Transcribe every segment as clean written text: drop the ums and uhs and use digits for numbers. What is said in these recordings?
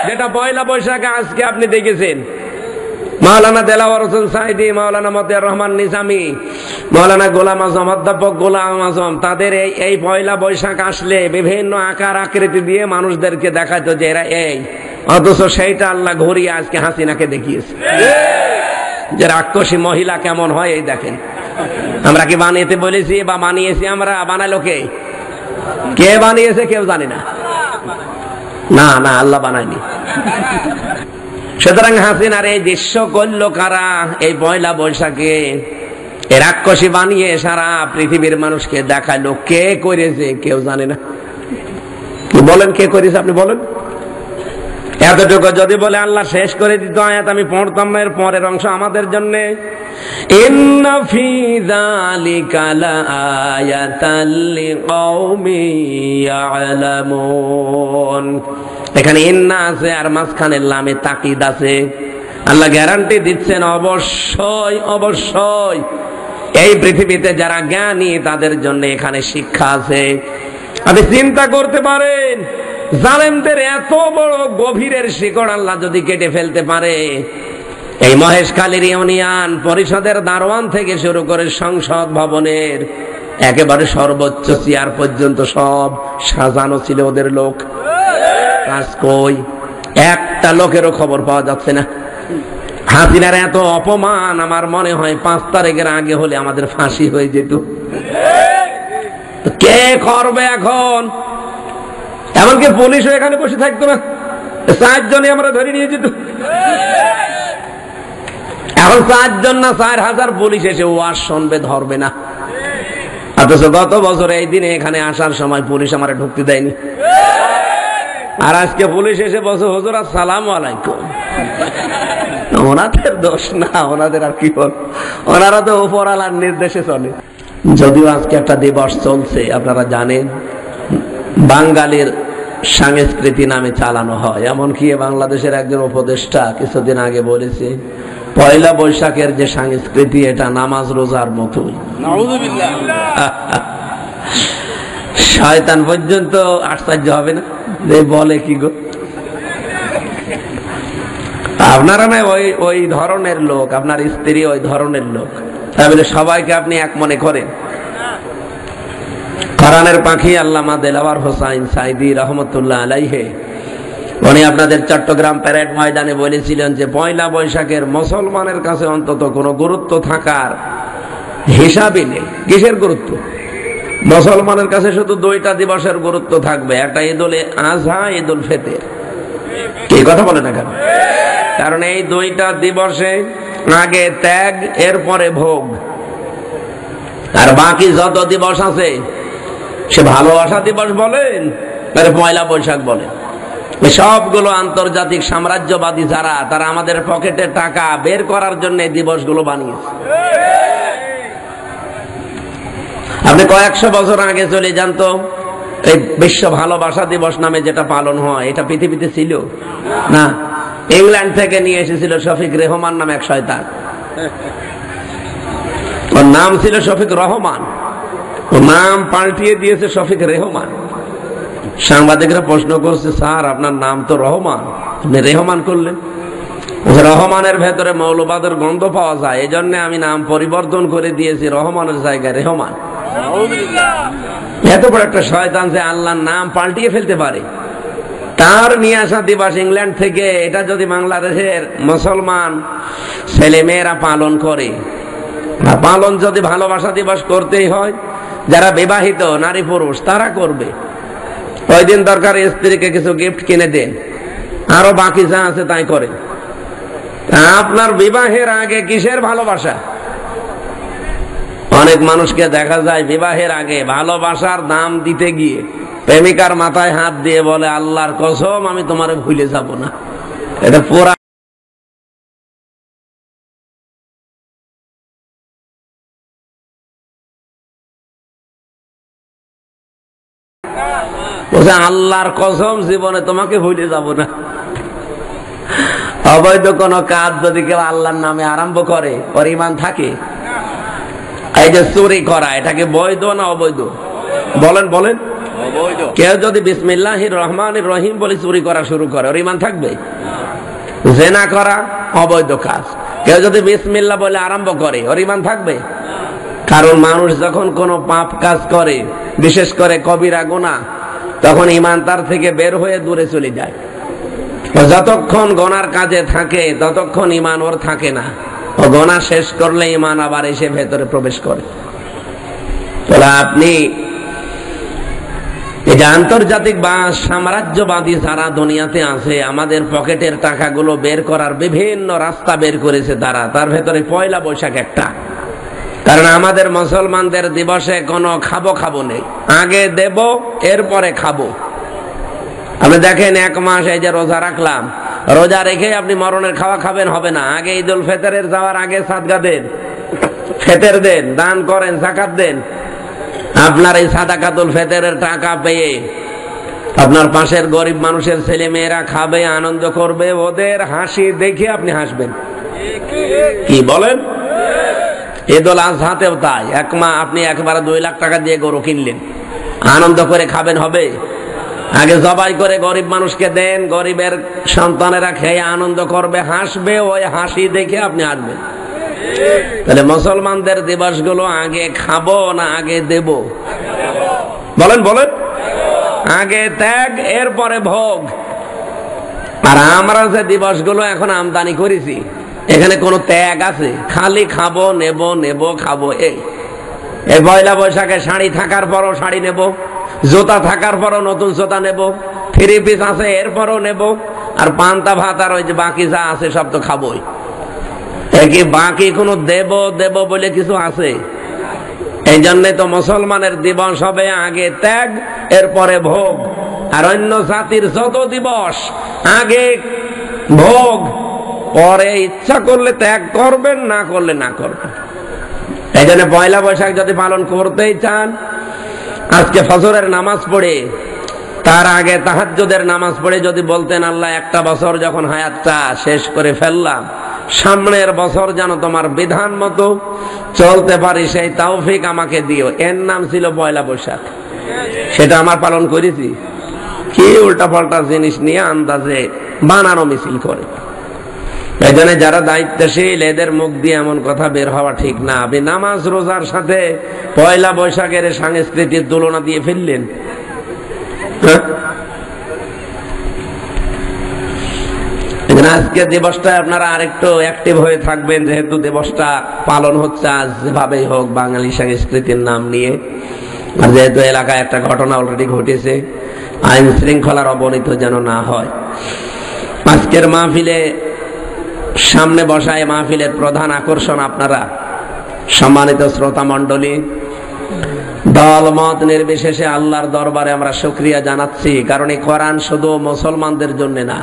যেটা পয়লা বৈশাখে আজকে আপনি দেখেছেন মাওলানা দেলাওয়ার হোসেন সাইদি, মাওলানা মতিয়ার রহমান নিজামী, মাওলানা গোলাম আজম, অধ্যাপক গোলাম আজম, তাদের এই পয়লা বৈশাখ আসলে বিভিন্ন আকার আকৃতি দিয়ে মানুষদেরকে দেখাতো যে এরা এই, অথচ সেইটা আল্লাহ ঘুরিয়ে আজকে হাসিনাকে দেখিয়েছে যে রাক্ষসী মহিলা কেমন হয়। এই দেখেন, আমরা কি বানিয়েতে বলেছি বা বানিয়েছি? আমরা বানালো কে? কে বানিয়েছে কেউ জানি না। না না, আল্লাহ বানায়নি। সুতরাং হাসিনার এই দৃশ্য করল কারা? এই পয়লা বৈশাখে রাক্ষসী বানিয়ে সারা পৃথিবীর মানুষকে দেখালো। কে করেছে কেউ জানে না। বলেন কে করেছে, আপনি বলেন। এতটুকু যদি বলে আল্লাহ শেষ করে দিত আয়াত, আমি পড়তাম না এর পরের অংশ আমাদের জন্য। ইন্না ফি যালিকা লাআয়াতাল লিকাওমিন ইয়ালামুন। এখানে ইন্না আছে আর মাঝখানে লামে তাকিদ আছে। আল্লাহ গ্যারান্টি দিচ্ছেন অবশ্যই অবশ্যই এই পৃথিবীতে যারা জ্ঞানী তাদের জন্য এখানে শিক্ষা আছে। আপনি চিন্তা করতে পারেন, জালেমদের এত বড় গভীরের শিকড় আল্লাহ যদি কেটে ফেলতে পারে, এই মহেশখালীর ইউনিয়ন পরিষদের দারোয়ান থেকে শুরু করে সংসদ ভবনের একেবারে সর্বোচ্চ চেয়ার পর্যন্ত সব সাজানো ছিল ওদের লোক। কাজ কই? একটা লোকেরও খবর পাওয়া যাচ্ছে না। হাসিনার এত অপমান আমার মনে হয় 5 তারিখের আগে হলে আমাদের ফাঁসি হয়ে যেত। কে করবে এখন? এমনকি পুলিশও এখানে বসে থাকতো না, 4 জনই আমরা ধরে নিয়ে যেত। এখন 4 জন না 4000 পুলিশ এসে ওয়াজ শুনবে, ধরবে না। অথচ গত বছর এই দিনে এখানে আসার সময় পুলিশ আমারে ঢুকতে দেয়নি। আর আজকে পুলিশ এসে বসে, হুজুর আসসালামু আলাইকুম। ওনাদের দোষ না, ওনাদের আর কি বল, ওনারা তো উপরওয়ালার নির্দেশে চলে। যদিও আজকে একটা দিবস চলছে, আপনারা জানেন, বাঙালির সংস্কৃতি নামে চালানো হয়। এমনকি বাংলাদেশের একজন উপদেষ্টা কিছুদিন আগে বলেছে, পয়লা বৈশাখের যে সংস্কৃতি এটা নামাজ রোজার মতোই। শয়তান পর্যন্ত আশ্চর্য হবে না বলে কি গো? আপনারা না ওই ধরনের লোক, আপনার স্ত্রী ওই ধরনের লোক, তাহলে সবাইকে আপনি এক মনে করেন। কোরআনের পাখি আল্লামা দেলাওয়ার হোসেন সাইদি রহমতুল্লাহ আলাইহি, উনি আপনাদের চট্টগ্রাম প্যারেড ময়দানে বলেছিলেন যে পয়লা বৈশাখের মুসলমানের কাছে অন্তত কোনো গুরুত্ব থাকার হিসাবই নেই। কিসের গুরুত্ব? মুসলমানের কাছে শুধু 2টা দিবসের গুরুত্ব থাকবে, একটা ঈদুল আজহা, ঈদুল ফিতর। কি কথা বলে না কেন? কারণ এই 2টা দিবসে আগে ত্যাগ, এরপরে ভোগ। আর বাকি যত দিবস আছে, সে ভালোবাসা দিবস বলেন তাহলে পয়লা বৈশাখ বলেন, সবগুলো আন্তর্জাতিক সাম্রাজ্যবাদী যারা, তারা আমাদের পকেটে টাকা বের করার জন্য এই দিবসগুলো বানিয়েছে। আপনি কয়েকশো বছর আগে চলে যান তো, এই বিশ্ব ভালোবাসা দিবস নামে যেটা পালন হয়, এটা পৃথিবীতে ছিল না। ইংল্যান্ড থেকে নিয়ে এসেছিল শফিক রেহমান নামে এক শয়তান। ওর নাম ছিল শফিক রহমান, ওর নাম পাল্টিয়ে দিয়েছে শফিক রেহমান। সাংবাদিকরা প্রশ্ন করছে, স্যার আপনার নাম তো রহমান, আপনি রেহমান করলেন? রহমানের ভেতরে মৌলবাদের গন্ধ পাওয়া যায়, এই জন্য আমি নাম পরিবর্তন করে দিয়েছি, রহমানের জায়গায় রেহমান। এত বড় একটা শয়তান যে আল্লাহর নাম পাল্টিয়ে ফেলতে পারে। তার নিয়ে আসা দিবস ইংল্যান্ড থেকে, এটা যদি বাংলাদেশের মুসলমান ছেলে মেয়েরা পালন করে, পালন যদি ভালোবাসা দিবস করতেই হয়, যারা বিবাহিত নারী পুরুষ তারা করবে। ওই দিন দরকার স্ত্রীকে কিছু গিফট কিনে দেন, আরো বাকি যা আছে তাই করে। আপনার বিবাহের আগে কিসের ভালোবাসা? অনেক মানুষকে দেখা যায় বিবাহের আগে ভালোবাসার দাম দিতে গিয়ে প্রেমিকার মাথায় হাত দিয়ে বলে, আল্লাহর কসম আমি তোমারে ভুলে যাব না। এটা পুরা আল্লাহর কসম জীবনে তোমাকে ভুলে যাব না। অবৈধ কোন কাজ যদি কেউ আল্লাহর নামে আরম্ভ করে, ওর ঈমান থাকে? এই যে চুরি করা, এটাকে বৈধ না অবৈধ? বলেন বলেন। কেউ যদি বিসমিল্লাহির রহমানির রহিম বলে চুরি করা শুরু করে ওর ঈমান থাকবে? জেনা করা অবৈধ কাজ, কেউ যদি বিসমিল্লাহ বলে আরম্ভ করে ওর ঈমান থাকবে? কারণ মানুষ যখন কোনো পাপ কাজ করে, বিশেষ করে কবিরা গুনাহ, তখন ঈমান তার থেকে বের হয়ে দূরে চলে যায়। যতক্ষণ গুনার কাজে থাকে ততক্ষণ ঈমান ওর থাকে না। ও গুনাহ শেষ করলে ঈমান আবার এসে ভেতরে প্রবেশ করে। তাহলে আপনি এই যে আন্তর্জাতিক বা সাম্রাজ্যবাদী যারা দুনিয়াতে আছে, আমাদের পকেটের টাকাগুলো বের করার বিভিন্ন রাস্তা বের করেছে তারা, তার ভেতরে পয়লা বৈশাখ একটা। কারণ আমাদের মুসলমানদের দিবসে কোনো খাবো খাবো নেই, আগে দেব এরপরে খাবো। আপনি দেখেন এক মাস এই যে রোজা রাখলাম, রোজা রেখে আপনি মরণের খাওয়া খাবেন হবে না। আগে ঈদুল ফিতরের যাওয়ার আগে সাদকা দেন, ফিতর দেন, দান করেন, যাকাত দেন। আপনার এই সাদাকাতুল ফিতরের টাকা পেয়ে আপনার পাশের গরিব মানুষের ছেলে মেয়েরা খাবে, আনন্দ করবে, ওদের হাসি দেখে আপনি হাসবেন। কি বলেন? ঈদুল আজহাতেও তাই। আপনি একবারে 2 লাখ টাকা দিয়ে গরু কিনলেন, আনন্দ করে খাবেন হবে? আগে জবাই করে গরিব মানুষকে দেন, গরিবের সন্তানেরা খেয়ে আনন্দ করবে, হাসবে, ওই হাসি দেখে আপনি হাসবেন। তাহলে মুসলমানদের দিবসগুলো আগে খাবো না আগে দেব? বলেন বলেন। আগে ত্যাগ এরপরে ভোগ। আর আমরা যে দিবসগুলো এখন আমদানি করেছি, এখানে কোনো ত্যাগ আছে? খালি খাবো, নেব, নেব, খাবো। এই পয়লা বৈশাখে শাড়ি থাকার পরও শাড়ি নেব, জুতা থাকার পরও নতুন জুতা নেব, 3 পিস আছে এরপরও নেব, আর পান্তা ভাত আর ওই যে বাকি যা আছে সব তো খাবোই। কি বাকি কোনো দেব দেব বলে কিছু আছে? এই জন্যই তো মুসলমানের দিবস হবে আগে ত্যাগ এরপরে ভোগ। আর অন্য জাতির যত দিবস আগে ভোগ, পরে ইচ্ছা করলে ত্যাগ করবেন, না করলে না করবেন। এই জন্য পয়লা বৈশাখ যদি পালন করতেই চান, আজকে ফজরের নামাজ পড়ে তার আগে তাহাজ্জুদের নামাজ পড়ে যদি বলতেন, আল্লাহ একটা বছর যখন হায়াতটা শেষ করে ফেললাম, সামনের বছর যেন তোমার বিধান মতো চলতে পারি, সেই তৌফিক আমাকে দিও। এর নাম ছিল পয়লা বৈশাখ। সেটা আমার পালন করেছি? কি উল্টা পাল্টা জিনিস নিয়ে আন্দাজে বানানো মিছিল করে। এই জন্য যারা দায়িত্বশীল, এদের মুখ দিয়ে এমন কথা বের হওয়া ঠিক না। আপনি নামাজ রোজার সাথে পয়লা বৈশাখের সাংস্কৃতিক তুলনা দিয়ে ফেললেন। আজকে দিবসটা আপনারা আরেকটু অ্যাক্টিভ হয়ে থাকবেন, যেহেতু দিবসটা পালন হচ্ছে আজ যেভাবেই হোক বাঙালি সংস্কৃতির নাম নিয়ে। আর যেহেতু এলাকায় একটা ঘটনা অলরেডি ঘটেছে, আইন শৃঙ্খলার অবনতি যেন না হয়। আজকের মাহফিলে সামনে বসায় মাহফিলের প্রধান আকর্ষণ আপনারা, সম্মানিত শ্রোতা মণ্ডলী। দল মত নির্বিশেষে আল্লাহর দরবারে আমরা শুকরিয়া জানাচ্ছি, কারণ এই কোরআন শুধু মুসলমানদের জন্য না,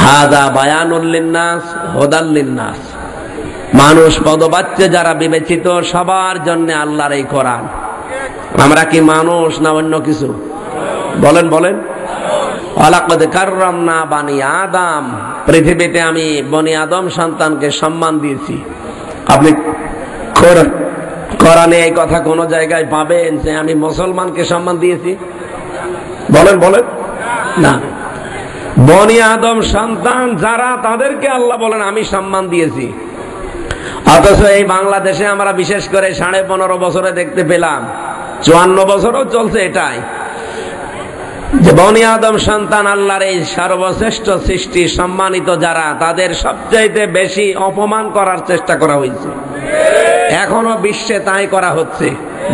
হাযা বায়ানুল লিন্নাস হুদাল লিন্নাস, মানুষ পদবাচ্য যারা বিবেচিত সবার জন্য আল্লাহর এই কোরআন। আমরা কি মানুষ না অন্য কিছু? বলেন বলেন। ওয়ালাকাদ কাররামনা বানি আদম, পৃথিবীতে আমি বনি আদম সন্তানকে সম্মান দিয়েছি। আপনি কোরআনে এই কথা কোন জায়গায় পাবেন যে আমি মুসলমানকে সম্মান দিয়েছি? বলেন বলেন না। বনি আদম সন্তান যারা, তাদেরকে আল্লাহ বলেন আমি সম্মান দিয়েছি। অথচ এই বাংলাদেশে আমরা বিশেষ করে 15.5 বছরে দেখতে পেলাম, 54 বছরও চলছে এটাই, যে বনি আদম সন্তান আল্লাহর এই সর্বশ্রেষ্ঠ সৃষ্টি সম্মানিত যারা, তাদের সবচাইতে বেশি অপমান করার চেষ্টা করা হয়েছে। এখনো বিশ্বে তাই করা হচ্ছে।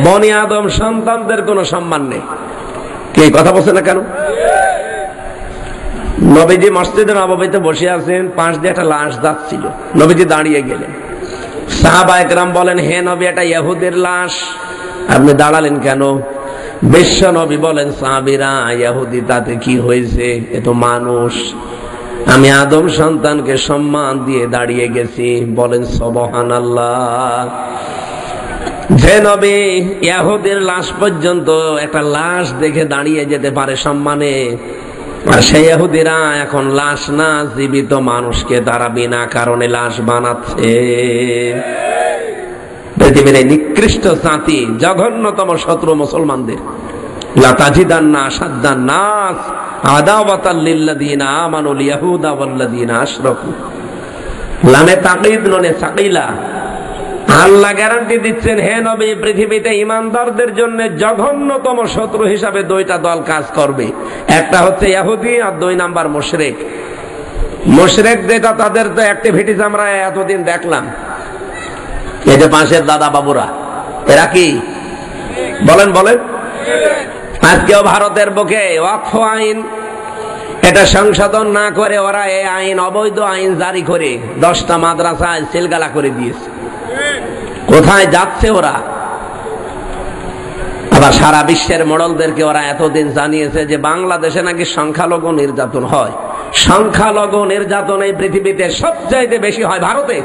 বনি আদম সন্তানদের কোনো সম্মান নেই। কি কথা বলছে না কেন? নবীজি মসজিদে নববীতে বসে আছেন, পাশ দিয়ে একটা লাশ যাচ্ছিল, নবীজি দাঁড়িয়ে গেলেন। সাহাবায়ে কেরাম বলেন, হে নবী, এটা ইহুদির লাশ, আপনি দাঁড়ালেন কেন? বিশ্ব নবী বলেন, সাহাবীরা, ইহুদি তাতে কি হয়েছে, এ তো মানুষ, আমি আদম সন্তানকে সম্মান দিয়ে দাঁড়িয়ে গেছি। বলেন সুবহানাল্লাহ। যে নবী ইহুদির লাশ পর্যন্ত একটা লাশ দেখে দাঁড়িয়ে যেতে পারে সম্মানে, আর সেই ইহুদিরা এখন লাশ না, জীবিত মানুষকে তারা বিনা কারণে লাশ বানাচ্ছে। পৃথিবীর নিকৃষ্ট জাতি, জঘন্যতম শত্রু মুসলমানদের। লাতাজিদান্না আশাদ্দান নাস আদাওয়াতাল লিল্লাযিনা আমানুল ইয়াহুদা ওয়াল্লাযিনা আশরাকু। লামে তাকীদ নুনে সাকিলা। আল্লাহ গ্যারান্টি দিচ্ছেন, হে নবী, পৃথিবীতে ঈমানদারদের জন্য জঘন্যতম শত্রু হিসাবে দুইটা দল কাজ করবে। একটা হচ্ছে ইহুদি আর 2 নাম্বার মুশরিক। মুশরিক যেটা, তাদের তো অ্যাক্টিভিটিস আমরা এতদিন দেখলাম। এই যে পাশের দাদা বাবুরা, এরা কি বলেন বলেন? আজকেও ভারতের বুকে ওয়াকফ আইন এটা সংশোধন না করে ওরা এই আইন, অবৈধ আইন জারি করে 10টা মাদ্রাসায় সিলগালা করে দিয়েছে। কোথায় যাচ্ছে ওরা? আবার সারা বিশ্বের মোড়লদেরকে ওরা এতদিন জানিয়েছে যে বাংলাদেশে নাকি সংখ্যালঘু নির্যাতন হয়। সংখ্যালঘু নির্যাতন এই পৃথিবীতে সবচাইতে বেশি হয় ভারতে।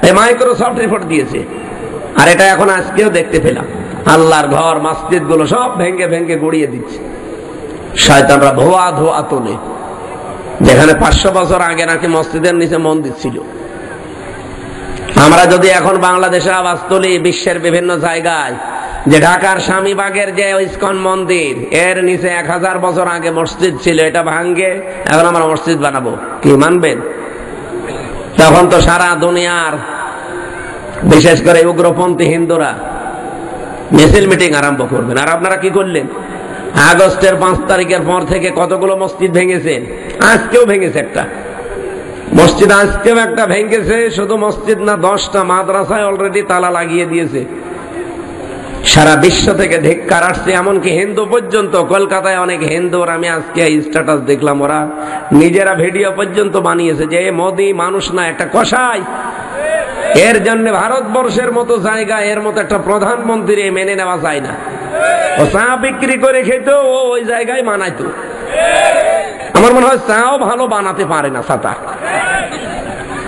এই মাইক্রোসফট রিপোর্ট দিয়েছে। আর এটা এখন আজকেও দেখতে পেলাম। আল্লাহর ঘর, মসজিদ গুলো সব ভেঙ্গে ভেঙ্গে গুড়িয়ে দিচ্ছে। শয়তানরা ধোয়া ধোয়া তোলে। যেখানে 500 বছর আগে নাকি মসজিদের নিচে মন্দির ছিল, আমরা যদি এখন বাংলাদেশে আওয়াজ তুলি বিশ্বের বিভিন্ন জায়গায়, যে ঢাকার স্বামীবাগের যে ইসকন মন্দির, এর নিচে 1000 বছর আগে মসজিদ ছিল, এটা ভাঙ্গে এখন আমরা মসজিদ বানাবো, কি মানবেন? তখন তো সারা দুনিয়ার বিশেষ করে উগ্রপন্থী হিন্দুরা মিছিল মিটিং আরম্ভ করবেন। আর আপনারা কি করলেন? আগস্টের 5 তারিখের পর থেকে কতগুলো মসজিদ ভেঙেছেন। আজকেও ভেঙেছে একটা মসজিদ, আজকেও একটা ভেঙেছে। শুধু মসজিদ না, 10টা মাদ্রাসায় অলরেডি তালা লাগিয়ে দিয়েছে। সারা বিশ্ব থেকে ধিক্কার আসছে, এমনকি হিন্দু পর্যন্ত। কলকাতায় অনেক হিন্দুর আমি আজকে স্ট্যাটাস দেখলাম, ওরা নিজেরা ভিডিও পর্যন্ত বানিয়েছে যে মোদি মানুষ না, একটা কসাই। এর জন্য ভারতবর্ষের মতো জায়গা, এর মতো একটা প্রধানমন্ত্রী মেনে নেওয়া যায় না। ও চা বিক্রি করে খেত, ও ওই জায়গায় মানাইতো। আমার মনে হয় চাও ভালো বানাতে পারে না ছাতা।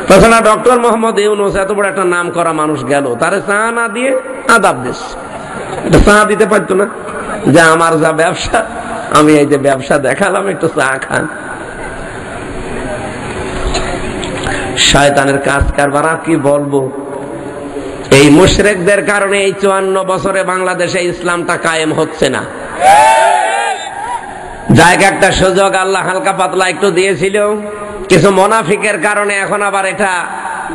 তাছাড়া ডক্টর মোহাম্মদ ইউনূস এত বড় একটা নাম করা মানুষ গেল, তারে চা না দিয়ে আদাব দেশ চা দিতে পারতো না? যে আমার যা ব্যবসা, আমি এই যে ব্যবসা দেখালাম, একটু চা খান। শয়তানের কাজ কারবার কি বলবো। এই মুশরিকদের কারণে এই 54 বছরে বাংলাদেশে ইসলামটা কায়েম হচ্ছে না। জায়গা একটা সুযোগ আল্লাহ হালকা পাতলা একটু দিয়েছিল, কিছু মুনাফিকের কারণে এখন আবার এটা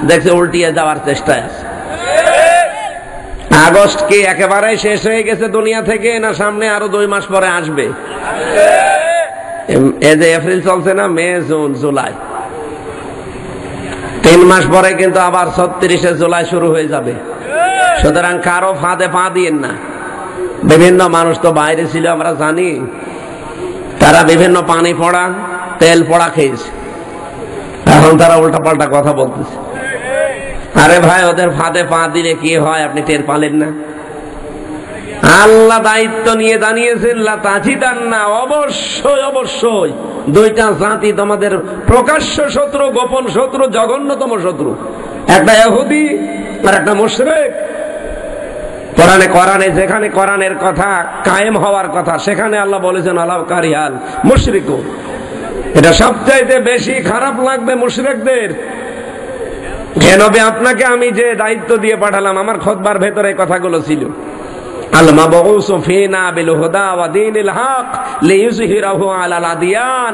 দেখছে উল্টিয়ে যাওয়ার চেষ্টায় আছে। আগস্ট কি একেবারে শেষ হয়ে গেছে দুনিয়া থেকে, না সামনে আরো 2 মাস পরে আসবে? এই যে এপ্রিল চলছে না, মে, জুন, জুলাই, 3 মাস পরে কিন্তু আবার 36শে জুলাই শুরু হয়ে যাবে। সুতরাং কারো ফাঁদে পা দিয়েন না। বিভিন্ন মানুষ তো বাইরে ছিল, আমরা জানি, তারা বিভিন্ন পানি পড়া, তেল পড়া খেয়েছে। এখন তারা উল্টা পাল্টা কথা বলতেছে। আরে ভাই, ওদের ফাঁদে পা দিলে কি হয় আপনি টের পালেন না? আল্লাহ দায়িত্ব নিয়ে জানিয়েছেন, লাতাজিদান্না, অবশ্যই অবশ্যই 2টা জাতি তোমাদের প্রকাশ্য শত্রু, গোপন শত্রু, জঘন্যতম শত্রু। একটা ইহুদি আর একটা মুশরিক। কোরআনে যেখানে কোরআনের কথা কায়েম হওয়ার কথা, সেখানে আল্লাহ বলেছেন আলাউ কারিহাল মুশরিকু। এটা সবচাইতে বেশি খারাপ লাগবে মুশরিকদের। হে নবী, আপনাকে আমি যে দায়িত্ব দিয়ে পাঠালাম, আমার খুতবার ভেতরে এই কথাগুলো ছিল। আল মাবউসু ফিনা বিল হুদা ওয়া দীনিল হক লিইয়ুযহিরাহু আলাল আদিয়ান।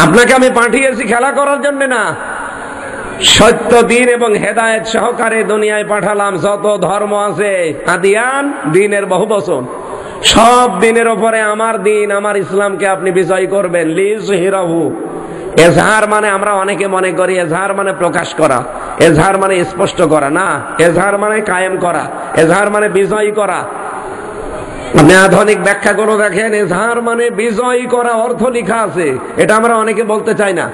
আপনাকে আমি পাঠিয়েছি খেলা করার জন্য না, সত্য দিন এবং হেদায়েত সহকারে দুনিয়ায় পাঠালাম। যত ধর্ম আছে, আদিয়ান দিনের বহুবচন, সব দিনের উপরে আমার দিন, আমার ইসলামকে আপনি বিজয় করবেন। লিইয়ুযহিরাহু, এজহার মানে আমরা অনেকে মনে করি এজহার মানে প্রকাশ করা, এজহার মানে স্পষ্ট করা না, এজহার মানে কায়েম করা, এজহার মানে বিজয় করা। আপনি আধুনিক ব্যাখ্যা করে দেখেন, এজহার মানে বিজয় করা অর্থ লেখা আছে, এটা আমরা অনেকে বলতে চাই না।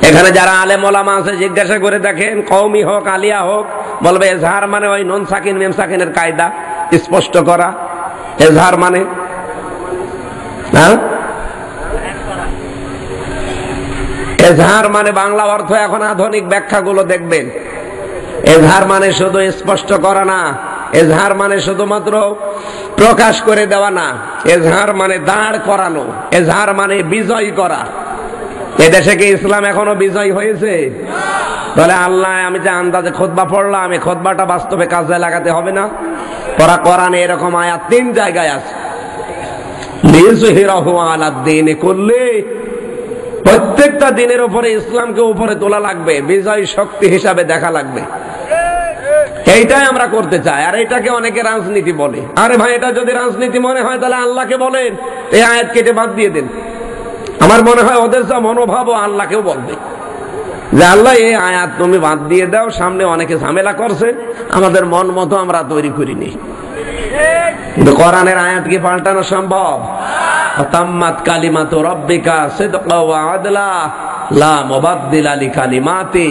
এখানে যারা আলেম ওলামা আছে জিজ্ঞাসা করে দেখেন, কওমি হোক আলিয়া হোক, বলবে এজহার মানে ওই নুন সাকিন মিম সাকিনের কায়দা, স্পষ্ট করা। এজহার মানে এজহার মানে বাংলা অর্থ এখন আধুনিক ব্যাখ্যাগুলো দেখবেন, এজহার মানে শুধু স্পষ্ট করা না, এজহার মানে শুধুমাত্র প্রকাশ করে দেওয়া না, এজহার মানে দাঁড় করানো, এজহার মানে বিজয় করা। এদেশে কি ইসলাম এখনো বিজয় হয়েছে? তাহলে আল্লাহ আমি যে আন্দাজে খুতবা পড়লাম, এই খুতবাটা বাস্তবে কাজে লাগাতে হবে না? পড়া কোরআনে এরকম আয়াত 3 জায়গায় আছে। লিযহিরাহু আলাদ-দীন কুল্লি, প্রত্যেকটা দিনের উপরে ইসলামকে উপরে তোলা লাগবে, বিজয় শক্তি হিসাবে দেখা লাগবে। এইটাই আমরা করতে চাই। আর এটাকে অনেকে রাজনীতি বলে। আরে ভাই, এটা যদি রাজনীতি মনে হয় তাহলে আল্লাহকে বলেন এই আয়াত কেটে বাদ দিয়ে দেন। আমার মনে হয় ওদের যা মনোভাব আল্লাহকেও বলবে যে আল্লাহ এই আয়াত তুমি বাদ দিয়ে দাও, সামনে অনেকে ঝামেলা করছে, আমাদের মন মতো আমরা তৈরি করিনি। কিন্তু কোরআনের আয়াত কি পাল্টানো সম্ভব? তাম্মাত কালিমাতু রাব্বিকা সিদকা ওয়া আদলা লা মুবাদদিলা লিকালিমাতি।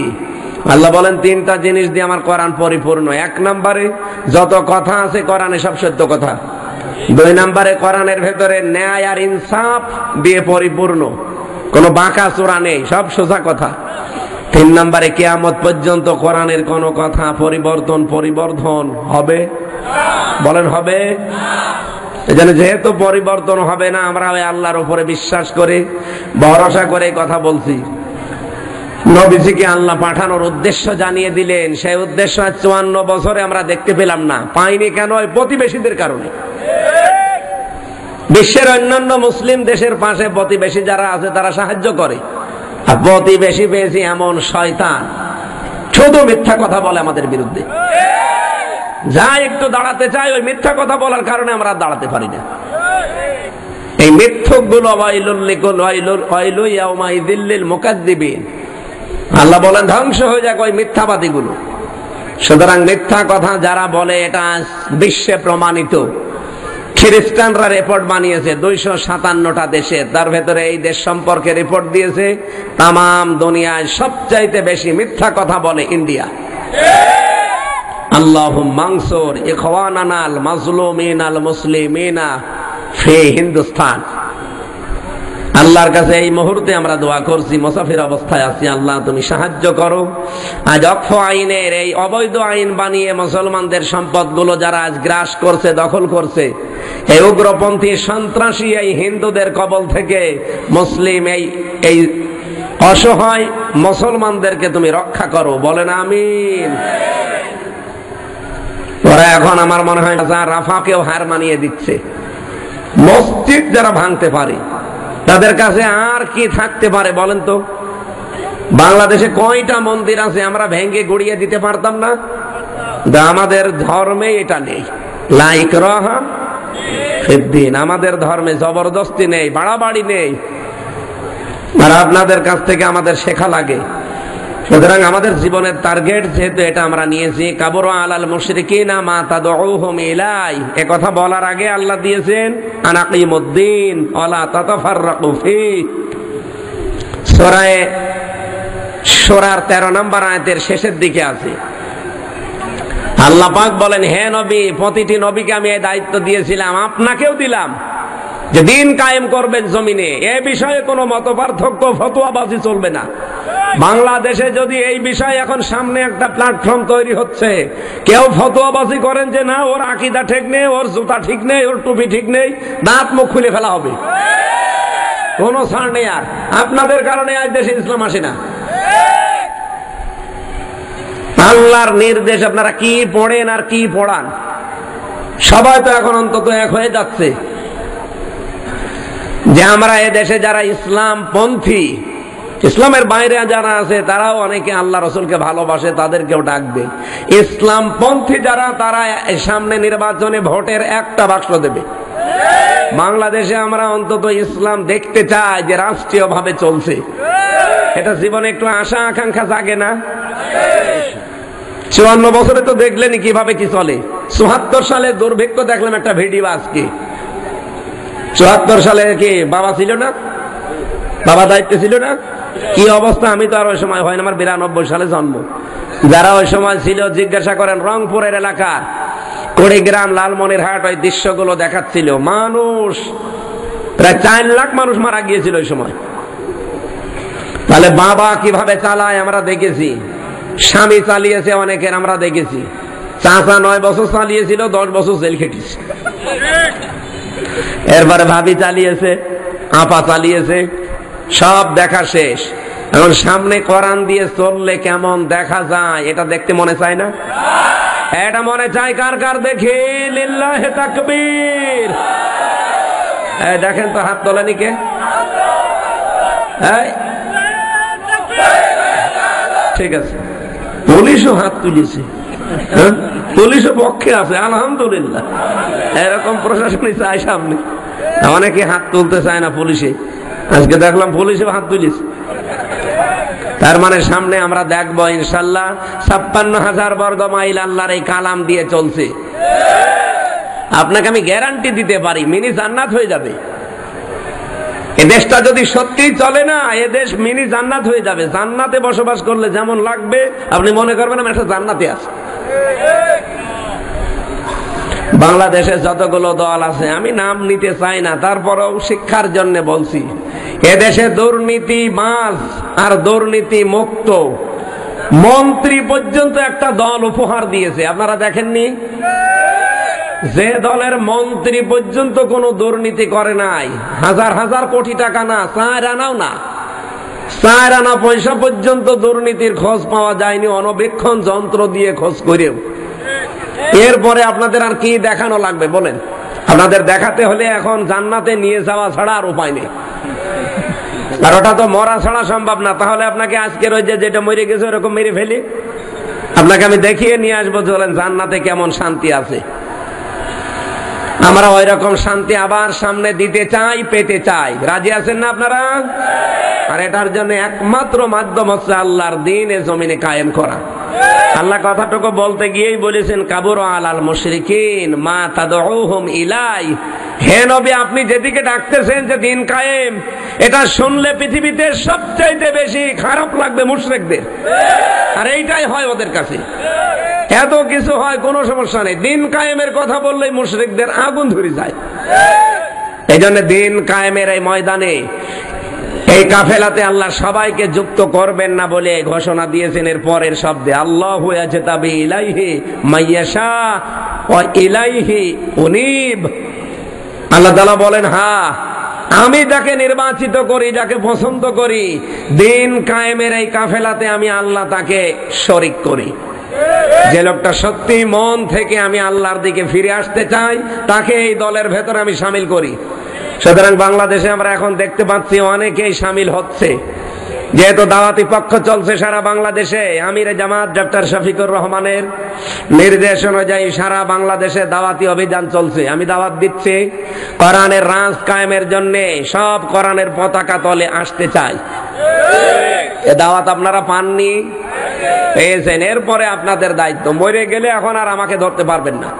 আল্লাহ বলেন 3টা জিনিস দিয়ে আমার কোরআন পরিপূর্ণ। 1 নম্বরে যত কথা আছে কোরআনে সব সত্য কথা। 2 নম্বরে কোরআনের ভেতরে ন্যায় আর ইনসাফ দিয়ে পরিপূর্ণ, কোনো বাঁকা চোরা নেই, সব সোজা কথা। 3 নম্বরে কিয়ামত পর্যন্ত কোরআনের কোনো কথা পরিবর্তন হবে? বলেন হবে? এজন্য যেহেতু পরিবর্তন হবে না, আমরা ওই আল্লাহর উপরে বিশ্বাস করে ভরসা করে কথা বলছি। নবীজিকে আল্লাহ পাঠানোর উদ্দেশ্য জানিয়ে দিলেন, সেই উদ্দেশ্য 54 বছরে আমরা দেখতে পেলাম না। পাইনি কেন? প্রতিবেশীদের কারণে। বিশ্বের অন্যান্য মুসলিম দেশের পাশে প্রতিবেশী যারা আছে তারা সাহায্য করে, আর প্রতিবেশী পেয়েছি এমন শয়তান শুধু মিথ্যা কথা বলে আমাদের বিরুদ্ধে। যা একটু দাঁড়াতে চাই ওই মিথ্যা কথা বলার কারণে আমরা দাঁড়াতে পারি না। এই মিথ্যক গুলো আল্লাহ বলেন ধ্বংস হয়ে যাক ওই মিথ্যাবাদী গুলো। সুতরাং মিথ্যা কথা যারা বলে এটা বিশ্বে প্রমাণিত। খ্রিস্টানরা রিপোর্ট বানিয়েছে 257টা দেশে, তার ভেতরে এই দেশ সম্পর্কে রিপোর্ট দিয়েছে তামাম দুনিয়ায় সবচাইতে বেশি মিথ্যা কথা বলে ইন্ডিয়া। আল্লাহুম্মা আনসুর ইখওয়ানানা আল মাজলুমিনা আল মুসলিমিনা ফি হিন্দুস্তান। আল্লাহর কাছে এই মুহূর্তে আমরা দোয়া করছি, মুসাফির অবস্থায় আছি, আল্লাহ তুমি সাহায্য করো। আজ অক্ষ আইনের এই অবৈধ আইন বানিয়ে মুসলমানদের সম্পদগুলো যারা আজ গ্রাস করছে, দখল করছে, এই উগ্রপন্থী সন্ত্রাসী এই হিন্দুদের কবল থেকে মুসলিম এই অসহায় মুসলমানদেরকে তুমি রক্ষা করো। বলেন আমিন। ওরা এখন আমার মনে হয় রাফাকেও হার মানিয়ে দিচ্ছে। মসজিদ যারা ভাঙতে পারে তাদের কাছে আর কি থাকতে পারে বলেন তো? বাংলাদেশে কয়টা মন্দির আছে আমরা ভেঙে গুড়িয়ে দিতে পারতাম না? আমাদের ধর্মে এটা নেই, লা ইকরাহা ফিদ্দীন। আমাদের ধর্মে জবরদস্তি নেই, বাড়াবাড়ি নেই। আর আপনাদের কাছ থেকে আমাদের শেখা লাগে। সুতরাং আমাদের জীবনের টার্গেট যেহেতু এটা আমরা নিয়েছি, কাবুরা আলাল মুশরিকিনা মা তাদউহুম ইলাই, এ কথা বলার আগে আল্লাহ দিয়েছেন আনাকিমুদ্দিন ওয়ালা তাতাফাররাকু ফি। সূরা শূরার 13 নম্বর আয়াতের শেষের দিকে আছে। আল্লাহ পাক বলেন, হে নবী, প্রতিটি নবীকে আমি এই দায়িত্ব দিয়েছিলাম, আপনাকেও দিলাম যে দিন কায়েম করবেন জমিনে। এ বিষয়ে কোনো মতপার্থক্য ফতোয়াবাজি চলবে না। বাংলাদেশে যদি এই বিষয়ে এখন সামনে একটা প্ল্যাটফর্ম তৈরি হচ্ছে, কেউ ফতোয়াবাজি করেন যে না ওর আকীদা ঠিক নেই, ওর জুতা ঠিক নেই, ওর টুপি ঠিক নেই, দাঁত মুখ খুলে ফেলা হবে, কোনো ছাড় নেই। আর আপনাদের কারণে আজ দেশে ইসলাম আসে না। আল্লাহর নির্দেশ আপনারা কি পড়েন আর কি পড়ান, সবাই তো এখন অন্তত এক হয়ে যাচ্ছে যে আমরা এ দেশে যারা ইসলাম পন্থী, ইসলামের বাইরে যারা আছে তারাও অনেকে আল্লাহ রসুলকে ভালোবাসে, তাদেরকেও ডাকবে। ইসলাম পন্থী যারা, তারা সামনে নির্বাচনে ভোটের একটা বাক্স দেবে। বাংলাদেশে আমরা অন্তত ইসলাম দেখতে চাই যে রাষ্ট্রীয় ভাবে চলছে। এটা জীবনে একটু আশা আকাঙ্ক্ষা জাগে না? 54 বছরে তো দেখলেনি কিভাবে কি চলে। 74 সালে দুর্ভিক্ষ দেখলাম একটা ভিডিও আজকে। 74 সালে কি বাবা ছিল না? বাবা দায়িত্ব ছিল না? কি অবস্থা? আমি তো আর ওই সময় হয় না, আমার 92 সালে জন্ম। যারা ওই সময় ছিল জিজ্ঞাসা করেন, রংপুরের এলাকা কুড়িগ্রাম, লালমনিরহাট, ওই দৃশ্যগুলো দেখাচ্ছিল। মানুষ প্রায় 4 লাখ মানুষ মারা গিয়েছিল ওই সময়। তাহলে বাবা কিভাবে চালায় আমরা দেখেছি, স্বামী চালিয়েছে অনেকের আমরা দেখেছি, চাচা 9 বছর চালিয়েছিল, 10 বছর জেল খেটেছে। এরপরে ভাবি চালিয়েছে, আপা চালিয়েছে, সব দেখা শেষ। এখন সামনে কোরআন দিয়ে চললে কেমন দেখা যায় এটা দেখতে মনে চায় না? এটা মনে চায় কার কার? দেখি লিল্লাহি তাকবীর। দেখেন তো হাত তোলেনি কে? ঠিক আছে, পুলিশও হাত তুলেছে, পুলিশও পক্ষে আছে, আলহামদুলিল্লাহ। এরকম প্রশাসনই চাই সামনে। অনেকে হাত তুলতে চায় না পুলিশে, আজকে দেখলাম পুলিশও হাত তুলেছে। তার মানে সামনে আমরা দেখবো ইনশাল্লাহ ৫৬,০০০ বর্গ মাইল আল্লাহর এই কালাম দিয়ে চলছে। আপনাকে আমি গ্যারান্টি দিতে পারি মিনি জান্নাত হয়ে যাবে। এ দেশটা যদি সত্যিই চলে না, এ দেশ মিনি জান্নাত হয়ে যাবে। জান্নাতে বসবাস করলে যেমন লাগবে আপনি মনে করবেন আমি একটা জান্নাতে আছি। বাংলাদেশে যতগুলো দল আছে আমি নাম নিতে চাই না, তারপরেও শিক্ষার জন্য বলছি, এদেশে দুর্নীতি মাস আর দুর্নীতি মুক্ত মন্ত্রী পর্যন্ত একটা দল উপহার দিয়েছে। আপনারা দেখেননি? যে দলের মন্ত্রী পর্যন্ত কোনো দুর্নীতি করে নাই, হাজার হাজার কোটি টাকা না, ৪ আনাও না, ৪ আনা পয়সা পর্যন্ত দুর্নীতির খোঁজ পাওয়া যায়নি অনবেক্ষণ যন্ত্র দিয়ে খোঁজ করেও। এরপরে আপনাদের আর কি দেখানো লাগবে বলেন? আপনাদের দেখাতে হলে এখন জান্নাতে নিয়ে যাওয়া ছাড়া আর উপায় নেই। আর ওটা তো মরা ছাড়া সম্ভব না। তাহলে আপনাকে আজকের ওই যেটা মরে গেছে ওরকম মেরে ফেলি, আপনাকে আমি দেখিয়ে নিয়ে আসবো চলেন জান্নাতে কেমন শান্তি আছে। আমরা ওই রকম শান্তি আবার সামনে দিতে চাই, পেতে চাই। রাজি আছেন না আপনারা? আর এটার জন্য একমাত্র মাধ্যম হচ্ছে আল্লাহর দ্বীন এ জমিনে কায়েম করা। আল্লাহ কথাটুকু বলতে গিয়েই বলেছেন কাবুরা আলাল মুশরিকিন মা তাদউহুম ইলাই। হে নবী, আপনি যেদিকে ডাকতেছেন যে দিন কায়েম, এটা শুনলে পৃথিবীতে সবচাইতে বেশি খারাপ লাগবে মুশরিকদের। আর এইটাই হয় ওদের কাছে, এত কিছু হয় কোনো সমস্যা নেই, দিন কায়েমের কথা বললেই মুশরিকদের আগুন ধরে যায়। এই জন্য দিন কায়েমের এই ময়দানে এই কাফেলাতে আল্লাহ সবাইকে যুক্ত করবেন না বলে ঘোষণা দিয়েছেন এর পরের শব্দে, আল্লাহু ইয়াজতাবি ইলাইহি মাইয়াশা ওয়া ইলাইহি উনীব। আল্লাহ তাআলা বলেন, হ্যাঁ আমি যাকে নির্বাচিত করি, যাকে পছন্দ করি, দিন কায়েমের এই কাফেলাতে আমি আল্লাহ তাকে শরীক করি। যে লোকটা সত্যি মন থেকে আমি আল্লাহর দিকে ফিরে আসতে চাই, তাকে এই দলের ভেতরে আমি শামিল করি। সুতরাং বাংলাদেশে আমরা এখন দেখতে পাচ্ছি অনেকেই শামিল হচ্ছে, যেহেতু দাওয়াতি পক্ষ চলছে সারা বাংলাদেশে। আমিরে জামাত ডক্টর শফিকুর রহমানের নির্দেশ অনুযায়ী সারা বাংলাদেশে দাওয়াতি অভিযান চলছে। আমি দাওয়াত দিচ্ছি কোরআনের রাজ কায়েমের জন্য সব কোরআনের পতাকা তলে আসতে চাই। এ দাওয়াত আপনারা পাননি, পেয়েছেন। এরপরে আপনাদের দায়িত্ব, মরে গেলে এখন আর আমাকে ধরতে পারবেন না।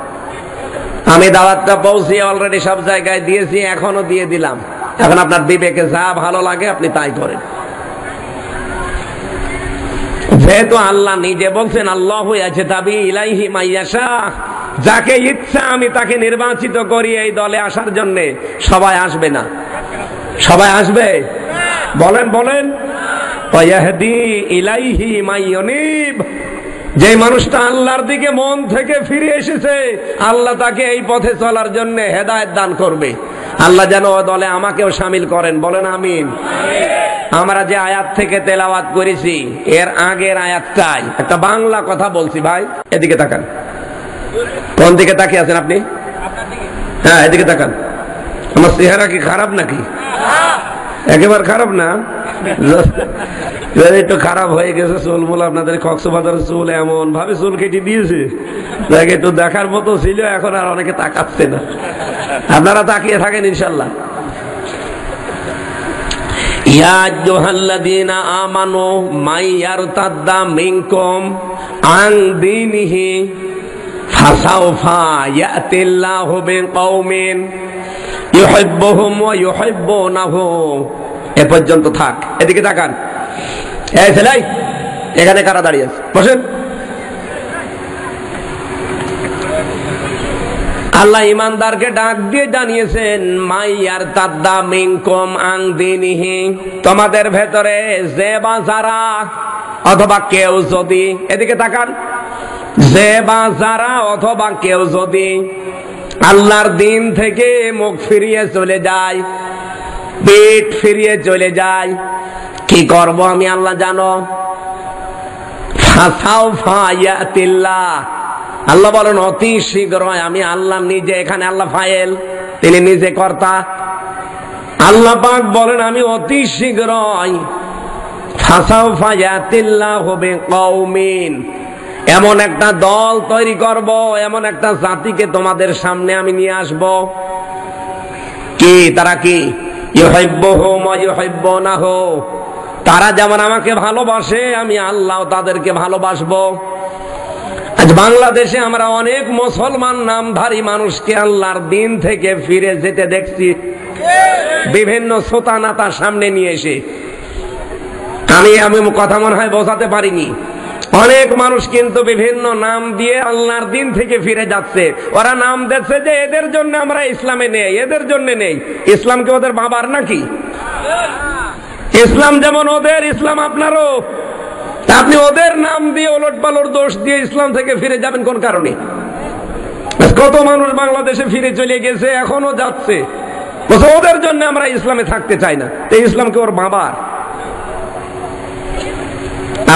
আমি দাওয়াতটা পৌঁছিয়ে অলরেডি সব জায়গায় দিয়েছি, এখনো দিয়ে দিলাম। এখন আপনার বিবেকে যা ভালো লাগে আপনি তাই করেন। যেহেতু আল্লাহ নিজে বলছেন আল্লাহু ইয়াজতাবি ইলাইহি মাইয়াশা, যাকে ইচ্ছা আমি তাকে নির্বাচিত করি এই দলে আসার জন্য। সবাই আসবে না, সবাই আসবে? বলেন বলেন। ওয়াহদি ইলাইহি মাইয়ুনিব, যে মানুষটা আল্লাহর দিকে মন থেকে ফিরে এসেছে, আল্লাহ তাকে এই পথে চলার জন্য হেদায়েত দান করবে। আল্লাহ যেন ও দলে আমাকেও শামিল করেন, বলেন আমিন। আমরা যে আয়াত থেকে তেলাওয়াত করেছি এর আগের আয়াতটাই একটা বাংলা কথা বলছি। ভাই এদিকে তাকান। কোন দিকে তাকিয়ে আছেন আপনি? হ্যাঁ এদিকে তাকান। আমার চেহারা কি খারাপ নাকি? একেবারে খারাপ না, একটু খারাপ হয়ে গেছে চুলমুল। আপনাদের কক্সবাজারের চুল এমন ভাবে চুল কেটে দিয়েছে, একটু দেখার মতো ছিল, এখন আর অনেকে তাকাচ্ছে না। আপনারা তাকিয়ে থাকেন ইনশাল্লাহ। ইয়া আইয়ুহাল্লাযীনা আমানু মাইয়ারতাদ্দা মিনকুম আন দীনিহি ফাসাউফা ইয়াতিল্লাহু বিকওমিন ইউহিব্বুহুম ওয়া ইউহিব্বুনাহু। এ পর্যন্ত থাক। এদিকে তাকান। এই ছেলে, এখানে কারা দাঁড়িয়ে আছে? বসেন। আল্লাহ ইমানদারকে ডাক দিয়ে জানিয়েছেন মাইয়ারতাদ্দা মিনকুম আন দীনিহি, তোমাদের ভেতরে যে বা যারা অথবা কেউ যদি, এদিকে তাকান, যে বা যারা অথবা কেউ যদি আল্লাহর দিন থেকে মুখ ফিরিয়ে চলে যায়, পেট ফিরিয়ে চলে যায়। কি করব আমি আল্লাহ জানো। আল্লাহ বলেন অতি শীঘ্রই আমি আল্লাহ নিজে, এখানে আল্লাহ ফাইল, তিনি নিজে কর্তা। আল্লাহ পাক বলেন আমি অতি শীঘ্রই এমন একটা দল তৈরি করব, এমন একটা জাতিকে তোমাদের সামনে আমি নিয়ে আসব। কি তারা কি? ইউহিব্বুহুম ওয়া ইউহিব্বুনাহু, তারা যেমন আমাকে ভালোবাসে আমি আল্লাহ তাদেরকে ভালোবাসবো। আজ বাংলাদেশে আমরা অনেক মুসলমান নামধারী মানুষকে আল্লাহর দিন থেকে ফিরে যেতে দেখছি, বিভিন্ন সোতানাতার সামনে নিয়ে এসে। আমি কথা মনে হয় বোঝাতে পারিনি। অনেক মানুষ কিন্তু বিভিন্ন নাম দিয়ে আল্লাহর দিন থেকে ফিরে যাচ্ছে। ওরা নাম দিচ্ছে যে এদের জন্য আমরা ইসলামে নেই, এদের জন্য নেই। ইসলাম কি ওদের বাবার নাকি? ইসলাম যেমন ওদের, ইসলাম আপনারও। আপনি ওদের নাম দিয়ে ওলট পালট দোষ দিয়ে ইসলাম থেকে ফিরে যাবেন কোন কারণে? কত মানুষ বাংলাদেশে ফিরে চলে গেছে, এখনো যাচ্ছে। ওদের জন্য আমরা ইসলামে থাকতে চাই না। ইসলাম কি ওর বাবার?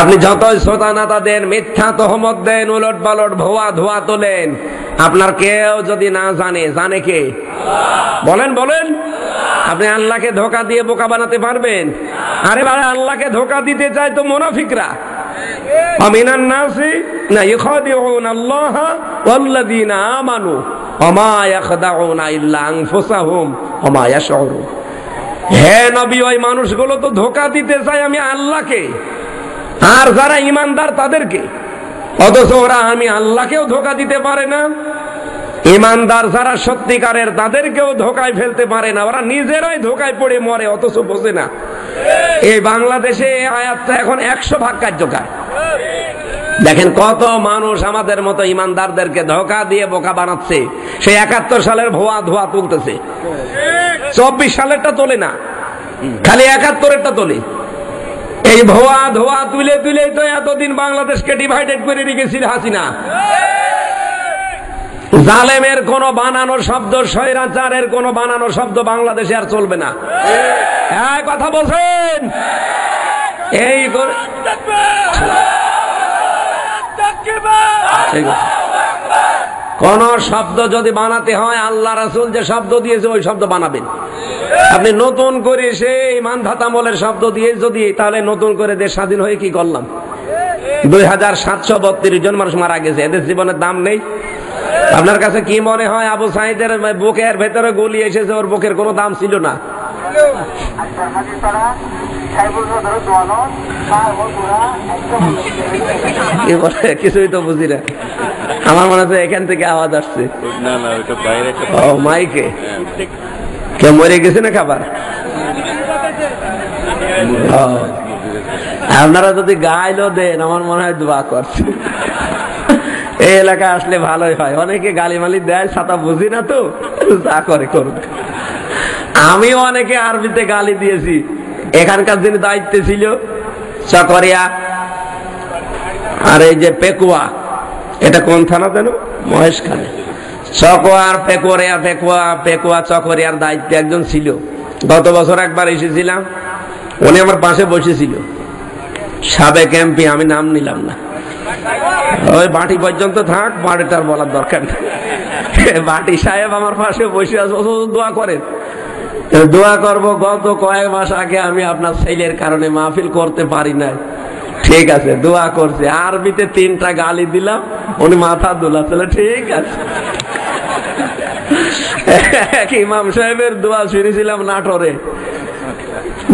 আপনি যতই শ্রোতানাতা দেন, মিথ্যা তহমত দেন, উলট পালট ভুয়া ধোয়া তোলেন, আপনার কেউ যদি না জানে, জানে কে? বলেন বলেন। আপনি আল্লাহকে ধোঁকা দিয়ে বোকা বানাতে পারবেন? আরে ভাই, আল্লাহকে ধোঁকা দিতে চায় তো মুনাফিকরা। আমিনান নাসি না ইখাদিউন আল্লাহ ওয়াল্লাযিনা আমানু ওমা ইয়াখদাউনা ইল্লা আনফুসাহুম ওমা ইয়াশউরুন। হে নবী, ওই মানুষগুলো তো ধোঁকা দিতে চায় আমি আল্লাহকে, আর যারা ঈমানদার তাদেরকে। অথচ ওরা আমি আল্লাহকেও ধোঁকা দিতে পারে না, ঈমানদার যারা সত্যিকারের তাদেরকেও ধোঁকায় ফেলতে পারে না। ওরা নিজেরাই ধোঁকায় পড়ে মরে, অথচ বোঝে না। এই বাংলাদেশে এই আয়াতটা এখন 100 ভাগ কার্যকর। দেখেন কত মানুষ আমাদের মতো ঈমানদারদেরকে ধোঁকা দিয়ে বোকা বানাচ্ছে। সেই 71 সালের ভুয়া ধোয়া তুলতেছে, 24 সালেরটা তোলে না, খালি 71-এরটা তোলে। এই ভুয়া ধোয়া তুলে তুলে তো এতদিন বাংলাদেশকে ডিভাইডেড করে রেখেছিল হাসিনা। জালেমের কোন বানানো শব্দ, স্বৈরাচারের কোন বানানো শব্দ বাংলাদেশে আর চলবে না। হ্যাঁ, কথা বলছেন? এই কোন শব্দ যদি বানাতে হয়, আল্লাহ রাসূল যে শব্দ দিয়েছে ওই শব্দ বানাবেন। আপনি নতুন করে সেই মানধাতামলের শব্দ দিয়ে যদি, তাহলে নতুন করে দেশ স্বাধীন হয়ে কি করলাম? 2732 জন মানুষ মারা গেছে, এদের জীবনের দাম নেই। আপনার কাছে কি মনে হয় আবু সাঈদের বুকের ভেতরে গুলি এসেছে, ওর বুকের কোনো দাম ছিল না? কিছুই তো বুঝি না। আমার মনে হচ্ছে এখান থেকে আওয়াজ আসছে। ও মাইকে কে মরে গেছে না খাবার? আপনারা যদি গাইলো দেন, আমার মনে হয় দোয়া করছে। এই এলাকা আসলে ভালোই হয়। অনেকে গালিমালি দেয়, ছাতা বুঝি না তো, যা করে করুক। আমিও অনেকে আরবিতে গালি দিয়েছি। এখানকার যিনি দায়িত্বে ছিল, চকরিয়া আর এই যে পেকুয়া, এটা কোন থানা যেন? মহেশখালী। চকোয়ার পেকুয়া, পেকুয়া পেকুয়া চকরিয়ার দায়িত্বে একজন ছিল। গত বছর একবার এসেছিলাম, উনি আমার পাশে বসেছিল, সাবেক এমপি, আমি নাম নিলাম না। ওই বাটি পর্যন্ত থাক, বাড়িটার বলার দরকার নেই। বাটি সাহেব আমার পাশে বসে আছে, দোয়া করেন। দোয়া করবো। গত কয়েক মাস আগে আমি আপনার ছেলের কারণে মাহফিল করতে পারি নাই, ঠিক আছে, দোয়া করছে। আরবিতে 3টা গালি দিলাম, উনি মাথা দোলাচ্ছিল, ঠিক আছে। ইমাম সাহেবের দোয়া শুনেছিলাম নাটোরে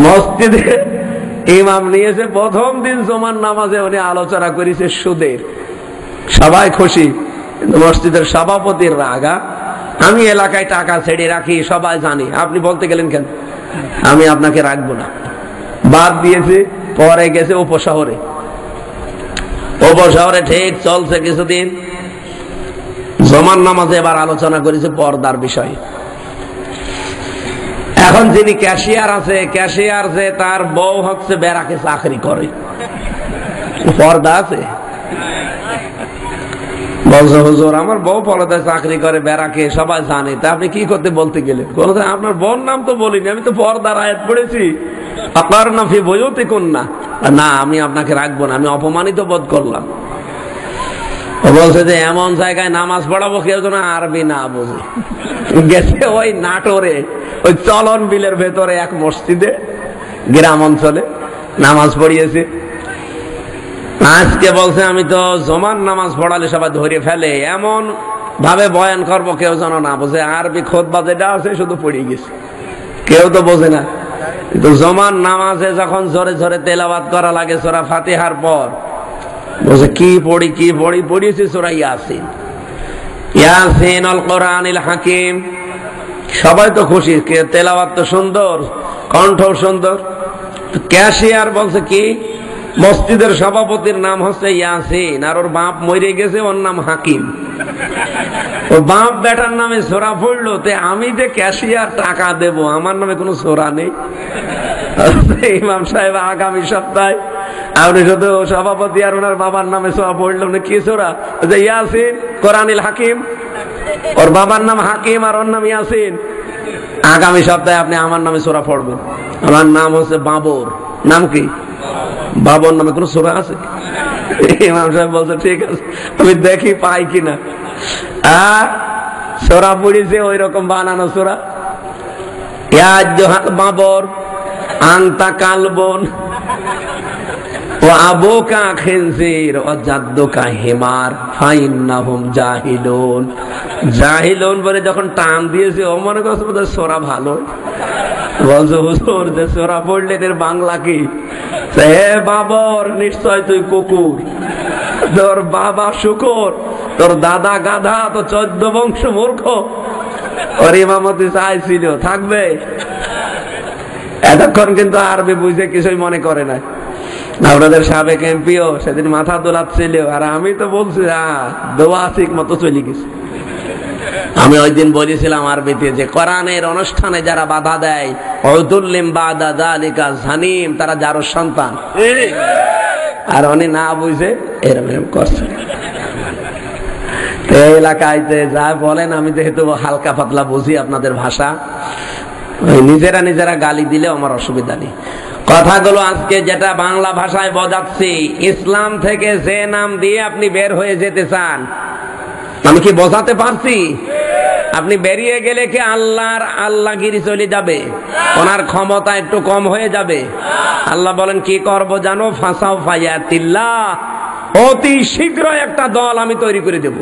মসজিদে। ইমাম নিয়েছে প্রথম দিন জুমার নামাজে, উনি আলোচনা করেছে সুদের। সবাই খুশি, মসজিদের সভাপতির রাগা। আমি এলাকায় টাকা ছেড়ে রাখি, সবাই জানি। আপনি বলতে গেলেন কেন? আমি আপনাকে রাখবো না, বাদ দিয়েছে। পরে গেছে উপশহরে, উপশহরে ঠিক চলছে কিছুদিন। জমান নামাজে এবার আলোচনা করেছে পর্দার বিষয়। এখন যিনি ক্যাশিয়ার আছে, ক্যাশিয়ার যে তার বউ হচ্ছে ব্যারাকে চাকরি করে, পর্দা আছে। বলছে হুজুর আমার বউ পর্দায় চাকরি করে বেড়াকে সবাই জানে, তা আপনি কি করতে বলতে গেলেন? বলছে আপনার বোন নাম তো বলিনি, আমি তো পর্দার আয়াত পড়েছি আপনার নাম ফি বইতে কন্যা। না আমি আপনাকে রাখবো না, আমি অপমানিত বোধ করলাম। বলছে যে এমন জায়গায় নামাজ পড়াবো কেউ যেন আরবি না বোঝে। গেছে ওই নাটোরে ওই চলন বিলের ভেতরে এক মসজিদে গ্রাম অঞ্চলে নামাজ পড়িয়েছে। আজকে বলছে আমি তো জমান নামাজ পড়ালে সবাই ধরে ফেলে, এমন ভাবে বয়ান করবো কেউ যেন না বোঝে। আরবি খুতবা যেটা আছে শুধু পড়ে গেছে, কেউ তো বোঝে না। কিন্তু জমান নামাজে যখন জোরে জোরে তেলাওয়াত করা লাগে সূরা ফাতিহার পর, বলছে কি পড়ি পড়িয়েছি সূরা ইয়াসিন, ইয়াসিন আল কোরআনিল হাকিম। সবাই তো খুশি, তেলাওয়াত তো সুন্দর, কণ্ঠ সুন্দর। ক্যাশিয়ার বলছে কি মসজিদের সভাপতির নাম হচ্ছে ইয়াসিন, আর ওর বাপ মরে গেছে, ওর নাম হাকিম। ওর বাপ বেটার নামে সূরা পড়লো, তে আমি যে ক্যাশিয়ার টাকা দেব, আমার নামে কোনো সূরা নেই। ইমাম সাহেব আগামী সপ্তাহে আপনি শুধু সভাপতি আর ওনার বাবার নামে সূরা পড়লো না, কি সূরা? যে ইয়াসিন কোরআনিল হাকিম, ওর বাবার নাম হাকিম আর ওর নাম ইয়াসিন। আগামী সপ্তাহে আপনি আমার নামে সূরা পড়বেন। আমার নাম হচ্ছে বাবর। নাম কি? বাবর নামে কোন সূরা আছে? ইমাম সাহেব বলছে ঠিক আছে, আমি দেখি পাই কিনা। সূরা পড়িছে ওই রকম বানানো সূরা, ইয়া আইয়ুহাল বাবর আনতা কালবুন ওয়া আবুকা খিনজির ওয়া জাদ্দুকা হিমার ফাইন্নাহুম জাহিলুন। জাহিলুন বলে যখন টান দিয়েছে ও মনে করছে বোধহয় সূরা ভালো। বলছে হুজুর যে সূরা পড়লেন এর বাংলা কি? হে বাবর নিশ্চয় তুই কুকুর, তোর বাবা শুকর, তোর দাদা গাধা, তো 14 বংশ মূর্খ। ওর ইমামতি চাইছিল থাকবে, এতক্ষণ কিন্তু আরবি বুঝে কিছুই মনে করে না। আপনাদের সাবেক এমপিও সেদিন মাথা দোলাচ্ছিল, আর আমি তো বলছি দোয়া ঠিক মতো চলে গেছে। আমি ওই দিন বলেছিলাম আরবিতে যে কোরআনের অনুষ্ঠানে যারা বাধা দেয়, উযুল্লিম বাদা যালিকা জানিম, তারা যারও সন্তান। আর উনি না বুঝে এরকম করছে। এই এলাকায় যা বলেন, আমি যেহেতু হালকা পাতলা বুঝি আপনাদের ভাষা, নিজেরা গালি দিলে আমার অসুবিধা নেই। কথাগুলো আজকে যেটা বাংলা ভাষায় বোঝাচ্ছি, ইসলাম থেকে যে নাম দিয়ে আপনি বের হয়ে যেতে চান, আমি কি বোঝাতে পারছি? আপনি বেরিয়ে গেলে কি আল্লাহর আল্লাহগিরি চলে যাবে, ওনার ক্ষমতা একটু কম হয়ে যাবে। আল্লাহ বলেন কি করব জানো? ফাসাও ফায়াতিল্লাহ, অতি শীঘ্র একটা দল আমি তৈরি করে দেব,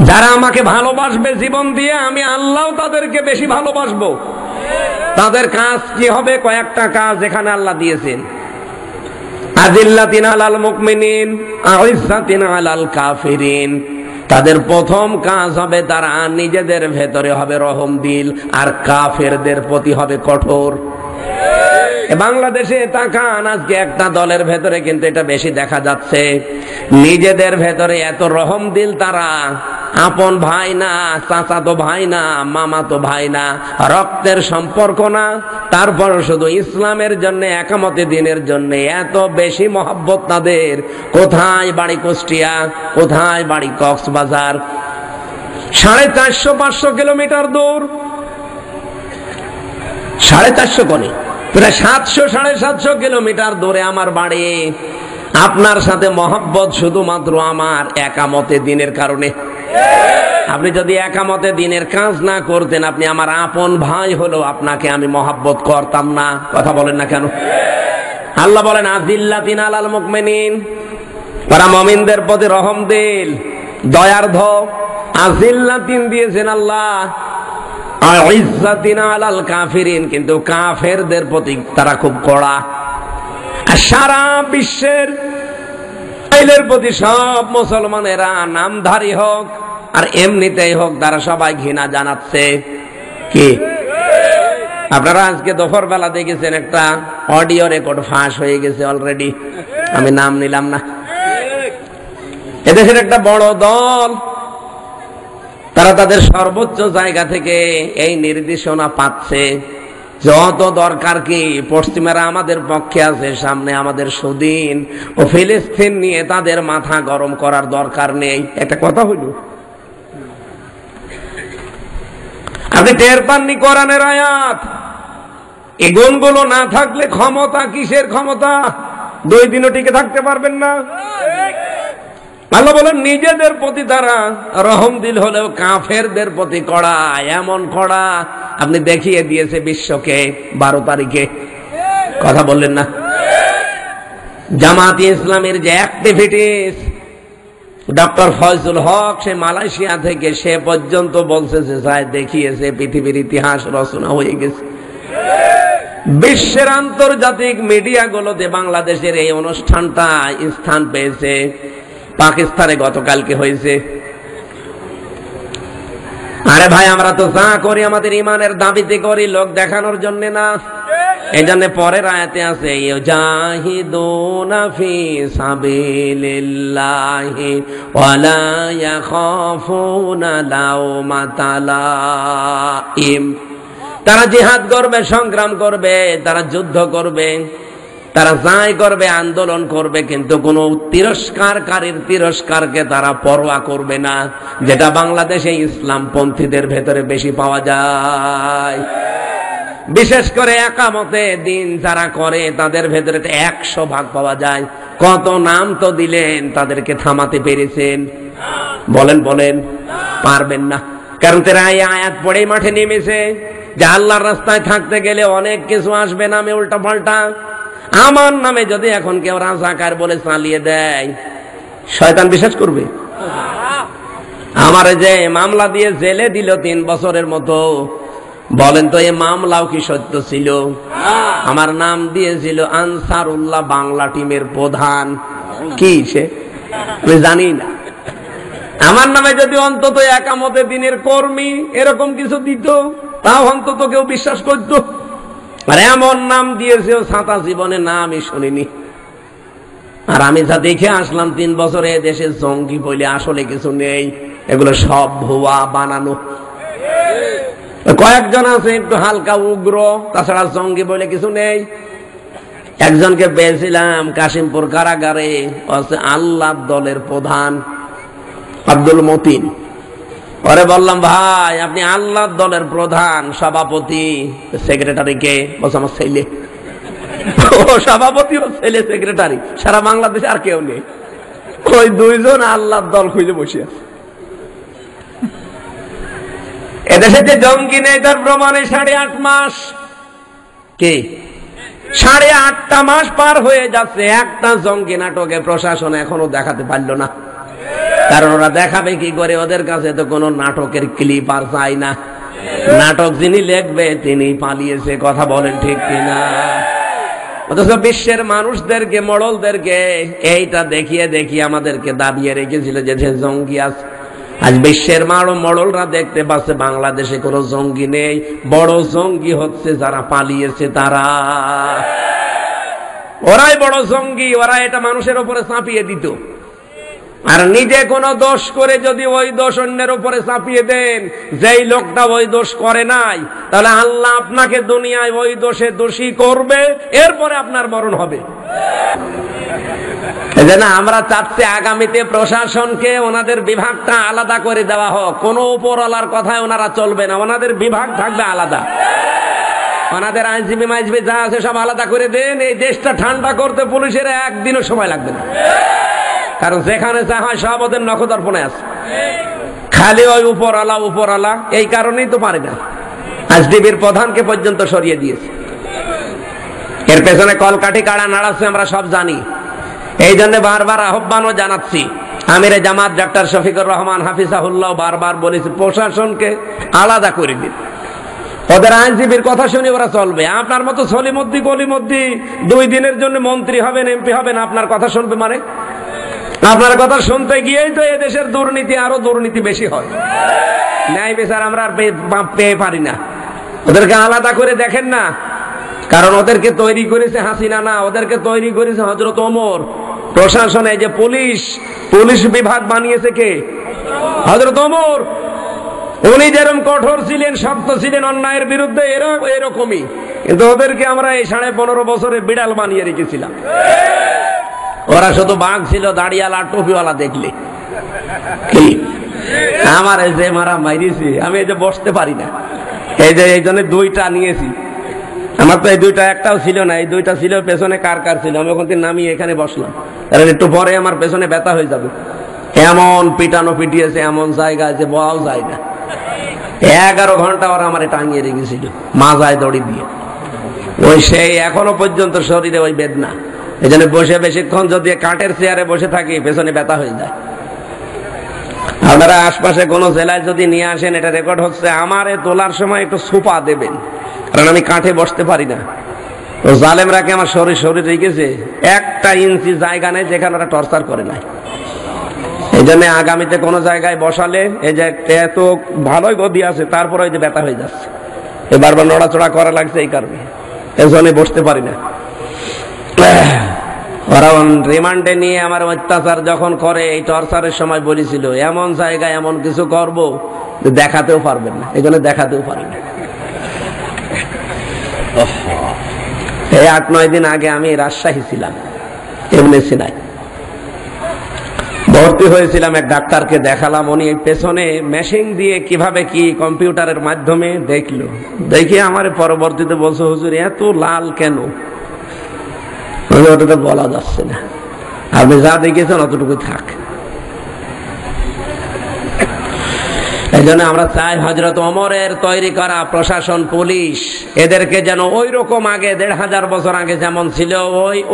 যারা আমাকে ভালোবাসবে জীবন দিয়ে, আমি আল্লাহ তাদেরকে বেশি ভালোবাসবো। তাদের কাজ কি হবে? কয়েকটা কাজ এখানে আল্লাহ দিয়েছেন। আযিল্লাতিন আলাল মুমিনিন আইজ্জাতিন আলাল কাফিরিন। তাদের প্রথম কাজ হবে তারা নিজেদের ভেতরে হবে রহম দিল, আর কাফেরদের প্রতি হবে কঠোর। বাংলাদেশে তাকান, আজকে একটা দলের ভেতরে কিন্তু এটা বেশি দেখা যাচ্ছে, নিজেদের ভেতরে এত রহম দিল, তারা আপন ভাই না, চাচাতো ভাই না, মামাতো ভাই না, রক্তের সম্পর্ক না, তারপর শুধু ইসলামের জন্য, একামতে দ্বীনের জন্য এত বেশি মহব্বত তাদের। কোথায় বাড়ি কুষ্টিয়া, কোথায় বাড়ি কক্সবাজার, 450-500 কিলোমিটার দূর, 450 করে প্রায় 700-750 কিলোমিটার দূরে আমার বাড়ি। আপনার সাথে মহব্বত শুধুমাত্র আমার একামতে দ্বীনের কারণে। আপনি যদি একামতে দ্বীনের কাজ না করতেন, আপনি আমার আপন ভাই হলো, আপনাকে আমি মহব্বত করতাম না। কথা বলেন না কেন? আল্লাহ বলেন আযিল্লাতিন আলাল মুমিনিন, তারা মুমিনদের প্রতি রহম দিল, দয়ার্ধ। আযিল্লাতিন দিয়েছেন আল্লাহ, আর ইজ্জাতিন আলাল কাফিরিন, কিন্তু কাফেরদের প্রতি তারা খুব কড়া। আর সারা বিশ্বের প্রতি সব মুসলমানেরা নামধারী হোক আর এমনিতেই হোক, তারা সবাই ঘৃণা জানাচ্ছে। কি আপনারা আজকে দুপুর বেলা দেখেছেন একটা অডিও রেকর্ড ফাঁস হয়ে গেছে অলরেডি, আমি নাম নিলাম না। এদেশের একটা বড় দল, তারা তাদের সর্বোচ্চ জায়গা থেকে এই নির্দেশনা পাচ্ছে যত দরকার কি পশ্চিমারা আমাদের পক্ষে আছে, সামনে আমাদের সুদিন ও ফিলিস্তিন নিয়ে তাদের মাথা গরম করার দরকার নেই। একটা কথা হইল, আপনি টের পাননি কোরআনের আয়াত? এই গুণগুলো না থাকলে ক্ষমতা কিসের ক্ষমতা? 2 দিনও টিকে থাকতে পারবেন না। আল্লাহ বলেন নিজেদের প্রতি তারা রহম দিল হলেও কাফেরদের প্রতি কড়া, এমন কড়া আপনি দেখিয়ে দিয়েছে বিশ্বকে 12 তারিখে। কথা বললেন না? জামাত ইসলামের যে অ্যাক্টিভিটিস, ডক্টর ফয়জুল হক সে মালয়েশিয়া থেকে সে পর্যন্ত বলছে যে দেখিয়েছে পৃথিবীর ইতিহাস রচনা হয়ে গেছে। বিশ্বের আন্তর্জাতিক মিডিয়াগুলোতে বাংলাদেশের এই অনুষ্ঠানটা স্থান পেয়েছে। পাকিস্তানে গতকালকে হয়েছে। আরে ভাই, আমরা তো যা করি আমাদের ইমানের দাবিতে করি, লোক দেখানোর জন্য না। এই জন্য পরের আয়াতে আছে ইউজাহিদুনা ফি সাবিলিল্লাহি ওয়ালা ইয়াখাফুনা লাওমাতা লাইম। তারা জিহাদ করবে, সংগ্রাম করবে, তারা যুদ্ধ করবে, তারা যাই করবে, আন্দোলন করবে, কিন্তু কোন তিরস্কারকারীর তিরস্কারকে তারা পরোয়া করবে না, যেটা বাংলাদেশে ইসলামপন্থীদের ভেতরে বেশি পাওয়া যায়। বিশেষ করে একামতে দিন যারা করে তাদের ভেতরে 100% পাওয়া যায়। কত নাম তো দিলেন, তাদেরকে থামাতে পেরেছেন? বলেন বলেন, পারবেন না। কারণ তারা এই আয়াত পড়েই মাঠে নেমেছে যে আল্লাহর রাস্তায় থাকতে গেলে অনেক কিছু আসবে নামে উল্টা পাল্টা। আমার নামে যদি এখন কেউ রাজাকার বলে চালিয়ে দেয়, শয়তান বিশ্বাস করবে? আমার যে মামলা দিয়ে জেলে দিল 3 বছরের মতো, বলেন তো এই মামলাও কি সত্য ছিল? আমার নাম দিয়েছিল আনসারুল্লাহ বাংলা টিমের প্রধান। কি সে আমি জানি না। আমার নামে যদি অন্তত একামতে দিনের কর্মী এরকম কিছু দিত, তাও অন্তত কেউ বিশ্বাস করত। আর এমন নাম দিয়েছে ছাতা জীবনে না আমি শুনিনি। আর আমি যা দেখে আসলাম 3 বছরে দেশে জঙ্গি বলে আসলে কিছু নেই, এগুলো সব ভুয়া বানানো। কয়েকজন আছে একটু হালকা উগ্র, তাছাড়া জঙ্গি বলে কিছু নেই। একজনকে পেয়েছিলাম কাশিমপুর কারাগারে, আল্লাহ দলের প্রধান আব্দুল মতিন। পরে বললাম ভাই আপনি আল্লাহ দলের প্রধান, সভাপতি সেক্রেটারি কে? বলছে আমার ছেলে। ও সভাপতি ও ছেলে সেক্রেটারি, সারা বাংলাদেশে আর কেউ নেই। ওই 2 জন আল্লাহ দল খুঁজে বসে আছে। এদেশে যে জঙ্গি নেই তার প্রমাণে 8.5 মাস, কি 8.5টা মাস পার হয়ে যাচ্ছে, একটা জঙ্গি নাটকে প্রশাসন এখনো দেখাতে পারল না। কারণ ওরা দেখাবে কি করে? ওদের কাছে তো কোনো নাটকের ক্লিপ আর চাই না। নাটক যিনি লিখবে তিনি পালিয়েছে। কথা বলেন ঠিক কিনা? অথচ বিশ্বের মানুষদেরকে, মডলদেরকে এইটা দেখিয়ে দেখিয়ে আমাদেরকে দাবিয়ে রেখেছিল যে জঙ্গি আছে। আজ বিশ্বের মডলরা দেখতে পাচ্ছে বাংলাদেশে কোনো জঙ্গি নেই। বড় জঙ্গি হচ্ছে যারা পালিয়েছে তারা। ওরাই বড় জঙ্গি, ওরা এটা মানুষের উপরে চাপিয়ে দিত। আর নিজে কোনো দোষ করে যদি ওই দোষ অন্যের উপরে চাপিয়ে দেন, যেই লোকটা ওই দোষ করে নাই, তাহলে আল্লাহ আপনাকে দুনিয়ায় ওই দোষে দোষী করবে, এরপরে আপনার মরণ হবে। এজন্য আমরা চাচ্ছি আগামীতে প্রশাসনকে ওনাদের বিভাগটা আলাদা করে দেওয়া হোক। কোনো উপরওয়ালার কথায় ওনারা চলবে না, ওনাদের বিভাগ থাকবে আলাদা। ওনাদের আইনজীবী মাইজবি যা আছে সব আলাদা করে দেন। এই দেশটা ঠান্ডা করতে পুলিশের একদিনও সময় লাগবে না। কারণ যেখানে যা হয় সব ওদের নখদর্পণে আছে। খালি ওই উপরওয়ালা, এই কারণেই তো পারে না। আজ ডিবির প্রধানকে পর্যন্ত সরিয়ে দিয়েছে। এর পেছনে কলকাঠি কাড়া নাড়াচ্ছে আমরা সব জানি। এই জন্য বারবার আহ্বানও জানাচ্ছি, আমিরে জামাত ডক্টর শফিকুর রহমান হাফিজাহুল্লাহ বারবার বলেছে প্রশাসনকে আলাদা করে দিন। ওদের আইনজীবীর কথা শুনে ওরা চলবে। আপনার মতো সলিমুদ্দি গলিমুদ্দি 2 দিনের জন্য মন্ত্রী হবেন, এমপি হবেন, আপনার কথা শুনবে মানে? আপনার কথা শুনতে গিয়েই তো এদেশের দুর্নীতি, আরো দুর্নীতি বেশি হয়। ন্যায় বিচার আমরা আর পেয়ে পারি না। ওদেরকে আলাদা করে দেখেন না, কারণ ওদেরকে তৈরি করেছে হাসিনা না, ওদেরকে তৈরি করেছে হযরত ওমর। প্রশাসনে যে পুলিশ বিভাগ বানিয়েছে কে? হযরত ওমর। উনি যেরকম কঠোর ছিলেন, শক্ত ছিলেন অন্যায়ের বিরুদ্ধে, এরকমই। কিন্তু ওদেরকে আমরা এই 15.5 বছরে বিড়াল বানিয়ে রেখেছিলাম। ওরা শুধু বাঘ ছিল, দাড়িওয়ালা টুপিওয়ালা দেখলে কি আমার এই যে মারা মাইরিছি, আমি এই যে বসতে পারি না, এই জন্য 2টা নিয়েছি। আমার তো এই 2টা একটাও ছিল না, এই 2টা ছিল পেছনে কার ছিল। আমি ওখান থেকে নামিয়ে এখানে বসলাম, কারণ একটু পরে আমার পেছনে ব্যথা হয়ে যাবে। এমন পিটানো পিটিয়েছে, এমন জায়গায় যে বলাও যায় না। 11 ঘন্টা ওরা আমার টাঙিয়ে রেখেছিল মাজায় দড়ি দিয়ে। ওই সেই এখনো পর্যন্ত শরীরে ওই বেদনা। এই জন্য বসে বেশিক্ষণ যদি কাঠের চেয়ারে বসে থাকি, পেছনে ব্যথা হয়ে যায়। আপনারা আশপাশে কোনো জেলায় যদি নিয়ে আসেন, এটা রেকর্ড হচ্ছে, আমারে তোলার সময় একটু সোপা দেবেন, কারণ আমি কাঠে বসতে পারি না। তো জালেমরাকে আমার শরীর রেখেছে, 1 ইঞ্চি জায়গা নেই যেখানে ওরা টর্চার করে নাই। এই জন্য আগামীতে কোনো জায়গায় বসালে, এই যে এত ভালোই গদি আছে, তারপরে ওই যে ব্যথা হয়ে যাচ্ছে, বারবার নড়াচড়া করা লাগছে, এই কারণে এই জন্য বসতে পারি না। ওরা রিমান্ডে নিয়ে আমার অত্যাচার যখন করে, এই টর্চারের সময় বলেছিল, এমন জায়গায় এমন কিছু করব দেখাতেও পারবেন না, এই জন্য দেখাতেও পারি না। এই 8-9 দিন আগে আমি রাজশাহী ছিলাম, এমনি ছিলাম, ভর্তি হয়েছিলাম। এক ডাক্তারকে দেখালাম, উনি পেছনে মেশিন দিয়ে কিভাবে কি কম্পিউটারের মাধ্যমে দেখলো, দেখে আমার পরবর্তীতে বলছে, হুজুর এত লাল কেন? ওটা তো বলা যাচ্ছে না, আপনি যা দেখেছেন অতটুকু থাক। এই জন্য আমরা চাই হযরত ওমরের তৈরি করা প্রশাসন, পুলিশ, এদেরকে যেন ওই রকম আগে 1500 বছর আগে যেমন ছিল,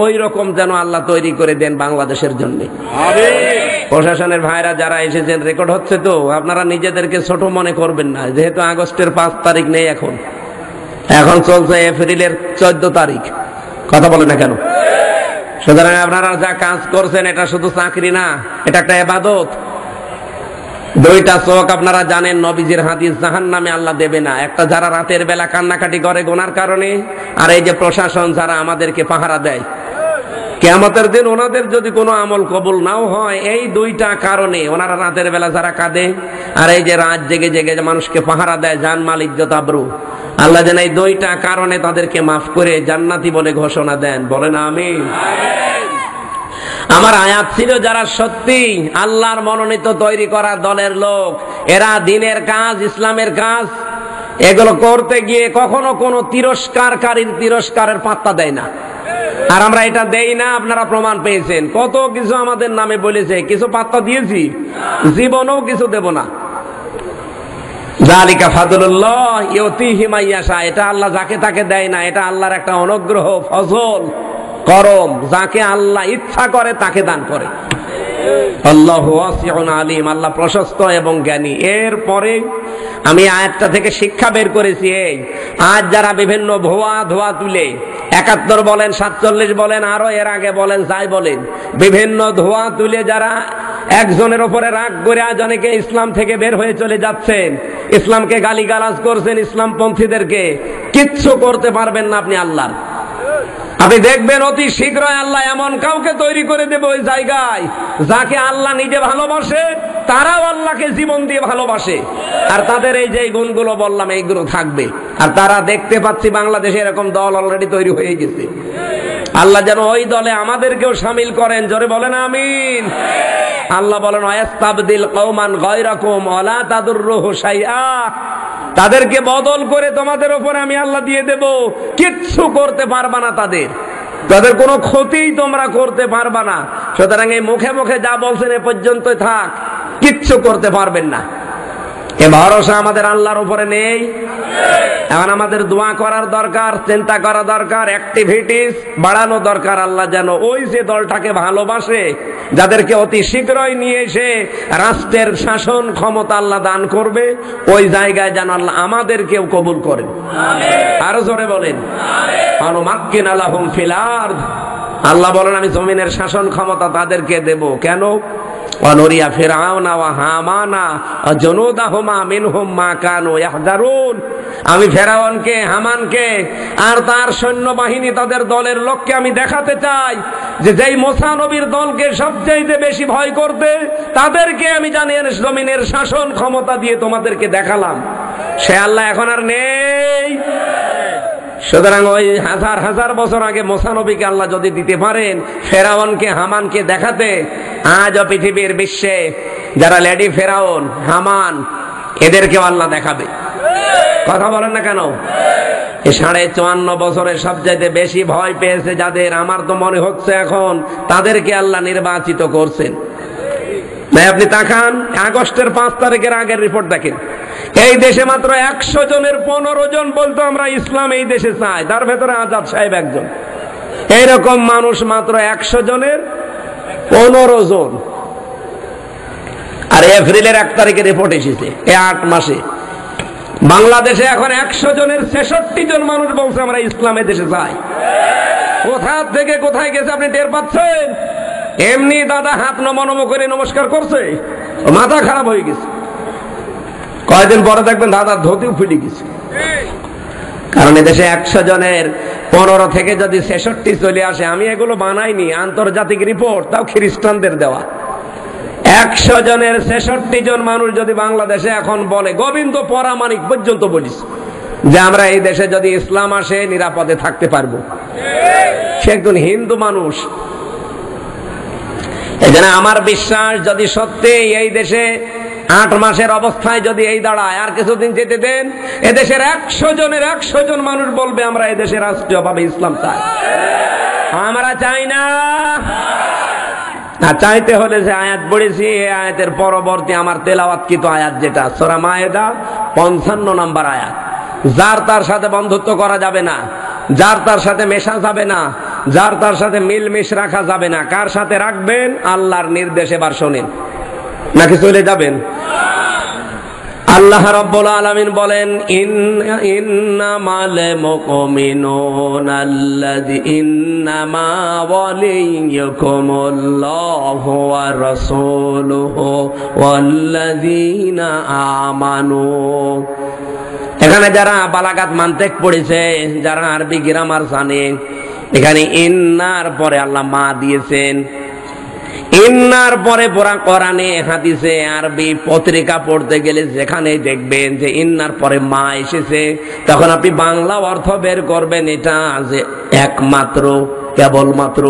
ওই রকম যেন আল্লাহ তৈরি করে দেন বাংলাদেশের জন্য। প্রশাসনের ভাইরা যারা এসেছেন, রেকর্ড হচ্ছে তো, আপনারা নিজেদেরকে ছোট মনে করবেন না। যেহেতু আগস্টের 5 তারিখ নেই, এখন চলছে এপ্রিলের 14 তারিখ, কথা বলে না কেন? সুতরাং আপনারা যা কাজ করছেন, এটা শুধু চাকরি না, এটা একটা ইবাদত। 2টা চোখ আপনারা জানেন, নবীজির হাদিস, জাহান্নামে আল্লাহ দেবে না। একটা যারা রাতের বেলা কান্নাকাটি করে গুনার কারণে, আর এই যে প্রশাসন যারা আমাদেরকে পাহারা দেয়, কিয়ামতের দিন ওনাদের যদি কোনো আমল কবুল নাও হয়, এই 2টা কারণে ওনারা রাতের বেলা যারা কাঁদে, আর এই যে রাত জেগে জেগে মানুষকে পাহারা দেয়, জানমাল ইজ্জত আবরু, আল্লাহ যেন এই 2টা কারণে তাদেরকে মাফ করে জান্নাতি বলে ঘোষণা দেন। বলেন আমিন। আমার আয়াত ছিল, যারা সত্যি আল্লাহর মনোনীত তৈরি করা দলের লোক, এরা দিনের কাজ, ইসলামের কাজ, এগুলো করতে গিয়ে কখনো কোনো তিরস্কারের পাত্তা দেয় না। আর আমরা এটা দেই না, আপনারা প্রমাণ পেয়েছেন। কত কিছু আমাদের নামে বলেছে, কিছু পাত্তা দিয়েছি? জীবনেও কিছু দেব না। যালিকা ফাদলুল্লাহ ইউতিহি মান ইয়াশা, এটা আল্লাহ যাকে তাকে দেয় না, এটা আল্লাহর একটা অনুগ্রহ, ফজল, করম, যাকে আল্লাহ ইচ্ছা করে তাকে দান করে। আল্লাহু ওয়াসিউন আলিম, আল্লাহ প্রশস্ত এবং জ্ঞানী। এরপরে আমি আয়াতটা থেকে শিক্ষা বের করেছি, এই আজ যারা বিভিন্ন ধোয়া তুলে 71 বলেন, 47 বলেন, আরো এর আগে বলেন, যাই বলেন, বিভিন্ন ধোয়া তুলে যারা একজনের উপরে রাগ করে আজ অনেকে ইসলাম থেকে বের হয়ে চলে যাচ্ছেন, ইসলামকে গালিগালাজ করছেন, ইসলামপন্থীদেরকে, কিচ্ছু করতে পারবেন না আপনি আল্লাহর। আপনি দেখবেন অতি শীঘ্রই আল্লাহ এমন কাউকে তৈরি করে দেবে ওই জায়গায়, যাকে আল্লাহ নিজে ভালোবাসে, তারাও আল্লাহকে জীবন দিয়ে ভালোবাসে, আর তাদের এই যে গুণগুলো বললাম, এইগুলো থাকবে। আর তারা দেখতে পাচ্ছি বাংলাদেশে এরকম দল অলরেডি তৈরি হয়ে গেছে। আল্লাহ যেন ওই দলে আমাদেরকেও শামিল করেন। জোরে বলেন আমিন। আল্লাহ বলেন, ওয়াস্তাবদিল কওমান গায়রাকুম ওয়ালা তাদুররুহু শাইআ, তাদেরকে বদল করে তোমাদের উপরে আমি আল্লাহ দিয়ে দেব, কিচ্ছু করতে পারবা না, তাদের কোনো ক্ষতি তোমরা করতে পারবা না। সুতরাং এই মুখে মুখে যা বলছেন এ পর্যন্তই থাক, কিচ্ছু করতে পারবেন না। এ ভরসা আমাদের আল্লাহর উপরে নেই। এখন আমাদের দোয়া করার দরকার, চিন্তা করা দরকার, অ্যাক্টিভিটিস বাড়ানো দরকার। আল্লাহ যেন ওই যে দলটাকে ভালোবাসে, যাদেরকে অতি শীঘ্রই নিয়ে এসে রাষ্ট্রের শাসন ক্ষমতা আল্লাহ দান করবে, ওই জায়গায় যেন আল্লাহ আমাদেরকেও কবুল করেন। আরো জোরে বলেন, অনুমাক্কিনা লাহুম ফিল আরদ, আল্লাহ বলেন আমি জমিনের শাসন ক্ষমতা তাদেরকে দেব। কেন? ওয়ানুরিয়া ফিরআউনা ওয়া হামানা ওয়া জুনুদাহুমা মিনহুম মা কানু ইয়াহযারুন। আমি ফেরাউনকে, হামানকে আর তার সৈন্যবাহিনী, তাদের দলের লোককে আমি দেখাতে চাই যে যেই মুসা নবীর দলকে সবচেয়ে বেশি ভয় করতে, তাদেরকে আমি জানেন জমিনের শাসন ক্ষমতা দিয়ে তোমাদেরকে দেখালাম। সে আল্লাহ এখন আর নেই। সুতরাং ওই হাজার হাজার বছর আগে মুসা নবীকে আল্লাহ যদি দিতে পারেন ফেরাউনকে, হামানকে দেখাতে, আজও পৃথিবীর বিশ্বে যারা লেডি ফেরাউন, হামান, এদেরকেও আল্লাহ দেখাবে। কথা বলেন না কেন? 54.5 বছরে সবচাইতে বেশি ভয় পেয়েছে যাদের, আমার তো মনে হচ্ছে এখন তাদেরকে আল্লাহ নির্বাচিত করছেন। তাই আপনি তাকান, আগস্টের 5 তারিখের আগের রিপোর্ট দেখেন। এই দেশে মাত্র 100 জনের 15 জন বলতো আমরা ইসলাম এই দেশে চাই, তার ভেতরে আজাদ সাহেব একজন। এইরকম মানুষ মাত্র 100 জনের 15 জন। আর এপ্রিলের 1 তারিখে রিপোর্ট এসেছে, এই 8 মাসে বাংলাদেশে এখন 100 জনের 66 জন মানুষ বলছে আমরা ইসলামের দেশে চাই। কোথা থেকে কোথায় গেছে আপনি টের পাচ্ছেন? এমনি দাদা হাত নমো করে নমস্কার করছে, মাথা খারাপ হয়ে গেছে। কয়েকদিন পরে দেখবেন দাদার ধুতিও ফুলে গেছে। কারণ এদেশে 100 জনের 15 থেকে যদি 66 চলে আসে, আমি এগুলো বানাইনি, আন্তর্জাতিক রিপোর্ট, তাও খ্রিস্টানদের দেওয়া। 100 জনের 66 জন মানুষ যদি বাংলাদেশে এখন বলে, গোবিন্দ পরামানিক পর্যন্ত বলিস যে আমরা এই দেশে যদি ইসলাম আসে নিরাপদে থাকতে পারবো, সে একজন হিন্দু মানুষ। এজন্য আমার বিশ্বাস যদি সত্যি এই দেশে 8 মাসের অবস্থায় যদি এই দাঁড়ায়, আর কিছুদিন যেতে দেন, এদেশের 100 জনের 100 জন মানুষ বলবে আমরা এদেশে রাষ্ট্রীয়ভাবে ইসলাম চাই। আমরা চাই না। চাইতে হলে যে আয়াত পড়েছি, এই আয়াতের পরবর্তী আমার তেলাওয়াতকৃত আয়াত যেটা সূরা মায়েদা 55 নম্বর আয়াত, যার তার সাথে বন্ধুত্ব করা যাবে না, যার তার সাথে মেশা যাবে না, যার তার সাথে মিলমিশ রাখা যাবে না। কার সাথে রাখবেন? আল্লাহর নির্দেশ। এবার শোনেন, নাকি চলে যাবেন? আল্লাহ রাব্বুল আলামিন বলেন, ইন্নামাল মুমিনুনা ইন্নামা ওয়ালিয়ুকুমুল্লাহু ওয়া রাসূলুহু ওয়াল্লাযীনা আমানু। এখানে যারা বালাগাত মানতেক পড়েছে, যারা আরবি গ্রামার জানে, এখানে ইন্নার পরে আল্লাহ মা দিয়েছেন। ইন্নার পরে পুরা কোরআনে হাদিসে আরবি পত্রিকা পড়তে গেলে যেখানে দেখবেন যে ইন্নার পরে মা এসেছে, তখন আপনি বাংলা অর্থ বের করবেন এটা যে একমাত্র, কেবলমাত্র,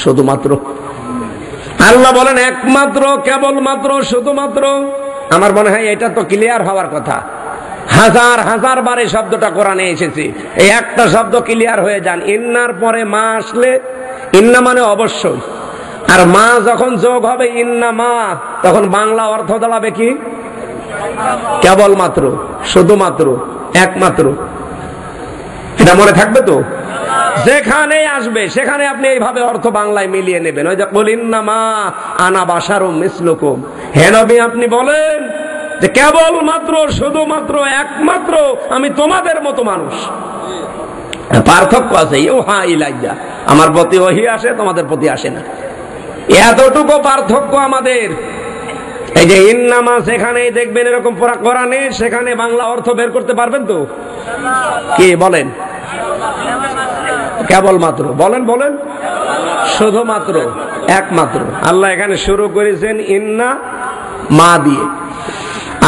শুধুমাত্র। আল্লাহ বলেন একমাত্র, কেবলমাত্র, শুধুমাত্র। আমার মনে হয় এটা তো ক্লিয়ার হওয়ার কথা। হাজার হাজার বারে শব্দটা কোরআনে এসেছে, এই একটা শব্দ ক্লিয়ার হয়ে যান। ইন্নার পরে মা আসলে, ইন্না মানে অবশ্যই, আর মা যখন যোগ হবে ইন্না মা, তখন বাংলা অর্থ দাঁড়াবে কি? কেবলমাত্র, শুধুমাত্র, একমাত্র। এটা মনে থাকবে তো? যেখানে আসবে সেখানে আপনি এইভাবে অর্থ বাংলায় মিলিয়ে নেবেন। ওই যে কুল ইন্নামা আনা বাশারুম মিসলুকুম, হে নবী আপনি বলেন যে কেবলমাত্র, শুধুমাত্র, একমাত্র আমি তোমাদের মতো মানুষ। পার্থক্য আছে, ইউহা ইলাইয়া, আমার প্রতি ওহী আসে, তোমাদের প্রতি আসে না, এতটুকু পার্থক্য আমাদের। এই যে ইন্নামা, সেখানেই দেখবেন এরকম পুরা কোরআনে, সেখানে বাংলা অর্থ বের করতে পারবেন তো? কি বলেন? কেবলমাত্র বলেন, বলেন, শুধুমাত্র, একমাত্র। আল্লাহ এখানে শুরু করেছেন ইন্না মা দিয়ে।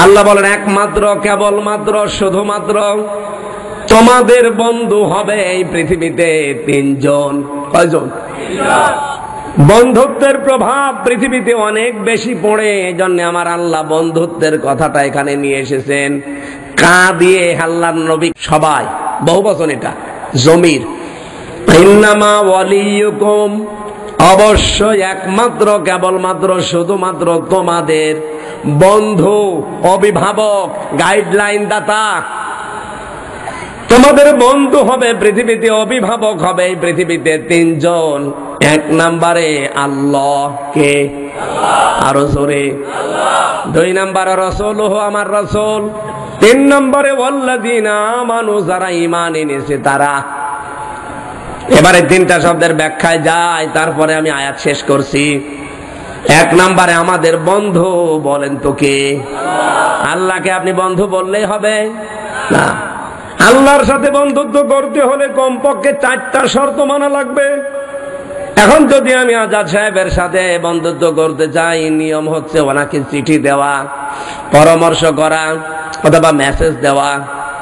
আল্লাহ বলেন একমাত্র, কেবলমাত্র, শুধুমাত্র। তোমাদের বন্ধু হবে এই পৃথিবীতে 3 জন। কয়জন? বন্ধুত্বের প্রভাব পৃথিবীতে অনেক বেশি পড়ে, এজন্য আমার আল্লাহ বন্ধুত্বের কথাটা এখানে নিয়ে এসেছেন। কা দিয়ে আল্লাহর নবী সবাই, বহু বচন এটা, জমির। ইন্নামা ওয়ালিয়ুকুম, অবশ্যই, একমাত্র, কেবলমাত্র, শুধুমাত্র তোমাদের বন্ধু, অভিভাবক, গাইডলাইন দাতা। তোমাদের বন্ধু হবে পৃথিবীতে, অভিভাবক হবে এই পৃথিবীতে 3 জন। 1 নম্বরে আল্লাহ, কে? আরো জোরে। 2 নম্বরে রাসূলুহু, আমার রাসূল। 3 নম্বরে ওয়াল্লাযীনা আমানু, যারা ঈমান এনেছে তারা। এবারে তিনটা শব্দের ব্যাখ্যায় যাই, তারপরে আমি আয়াত শেষ করছি। এক নম্বরে আমাদের বন্ধু বলেন তো কে? আল্লাহকে আপনি বন্ধু বললেই হবে না। আল্লাহর সাথে বন্ধুত্ব করতে হলে কমপক্ষে 4টা শর্ত মানা লাগবে। এখন যদি আমি আজাদ সাহেবের সাথে বন্ধুত্ব করতে চাই, নিয়ম হচ্ছে ওনাকে চিঠি দেওয়া, পরামর্শ করা, অথবা মেসেজ দেওয়া।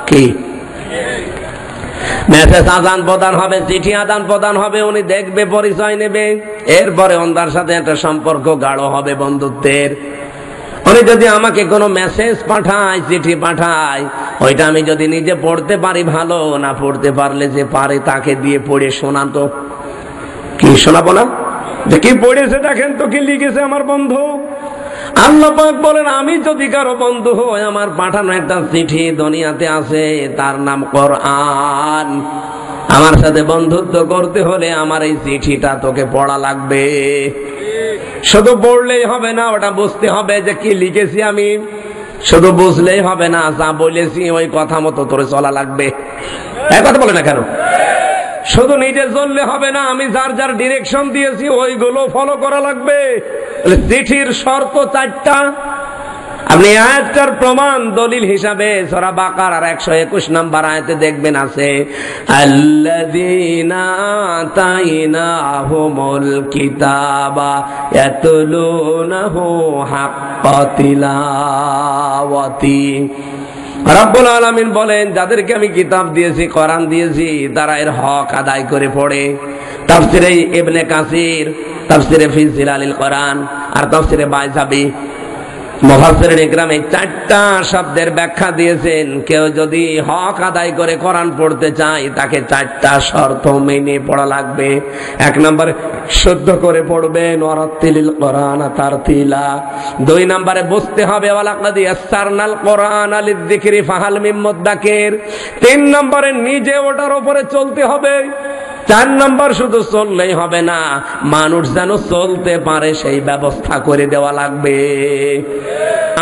কি মেসেজ আদান প্রদান হবে, চিঠি আদান প্রদান হবে, উনি দেখবে, পরিচয় নেবে, এরপরে ওনার সাথে একটা সম্পর্ক গাঢ় হবে বন্ধুত্বের। উনি যদি আমাকে কোনো মেসেজ পাঠায়, চিঠি পাঠায়, ওইটা আমি যদি নিজে পড়তে পারি ভালো, না পড়তে পারলে যে পারে তাকে দিয়ে পড়ে শোনাতো। কি শোনাবো না? যে কি পড়েছে দেখেন তো, কি লিখেছে আমার বন্ধু। আল্লাহ পাক বলেন, আমি যদি কারো বন্ধু হই, আমার পাঠানো একটা চিঠি দুনিয়াতে আছে, তার নাম কোরআন। আমার সাথে বন্ধুত্ব করতে হলে আমার এই চিঠিটা তোকে পড়া লাগবে। শুধু পড়লেই হবে না, ওটা বুঝতে হবে যে কি লিখেছি আমি। শুধু বুঝলেই হবে না, যা বলেছি ওই কথা মতো তোরে চলা লাগবে। এক কথা বলে না কেন? শুধু নিজে চললে হবে না, আমি যার যার ডিরেকশন দিয়েছি ওইগুলো ফলো করা লাগবে। চিঠির শর্ত 4টা। আপনি আয়াতটার প্রমাণ দলিল হিসাবে সূরা বাকারার 121 নম্বর আয়াতে দেখবেন আছে, আল্লাযীনা আতাইনাহুমুল কিতাবা ইয়াতলুনাহু হাক্কা তিলাওয়াতি। রব্বুল আলামিন বলেন, যাদেরকে আমি কিতাব দিয়েছি, কোরআন দিয়েছি, তারা এর হক আদায় করে পড়ে। তাফসিরে ইবনে কাসির, তাফসিরে ফি জিলালিল কোরআন, আর তাফসিরে বাইজাবি, মুফাসসিরিন ইকরাম এই 4টা শব্দের ব্যাখ্যা দিয়েছেন। কেউ যদি হক আদায় করে কোরআন পড়তে চায়, তাকে 4টা শর্ত মেনে পড়া লাগবে। 1 নম্বরে শুদ্ধ করে পড়বেন, ওয়ারাত্তিলিল কোরআন তারতিলা। 2 নম্বরে বুঝতে হবে, ওয়ালাকাদ ইয়াসসারনাল কোরআনা লিযিকরি ফাহাল মিন মুদ্দাকির। 3 নম্বরে নিজে ওটার উপরে চলতে হবে। 4 নম্বর শুধু চললেই হবে না, মানুষ যেন চলতে পারে সেই ব্যবস্থা করে দেওয়া লাগবে।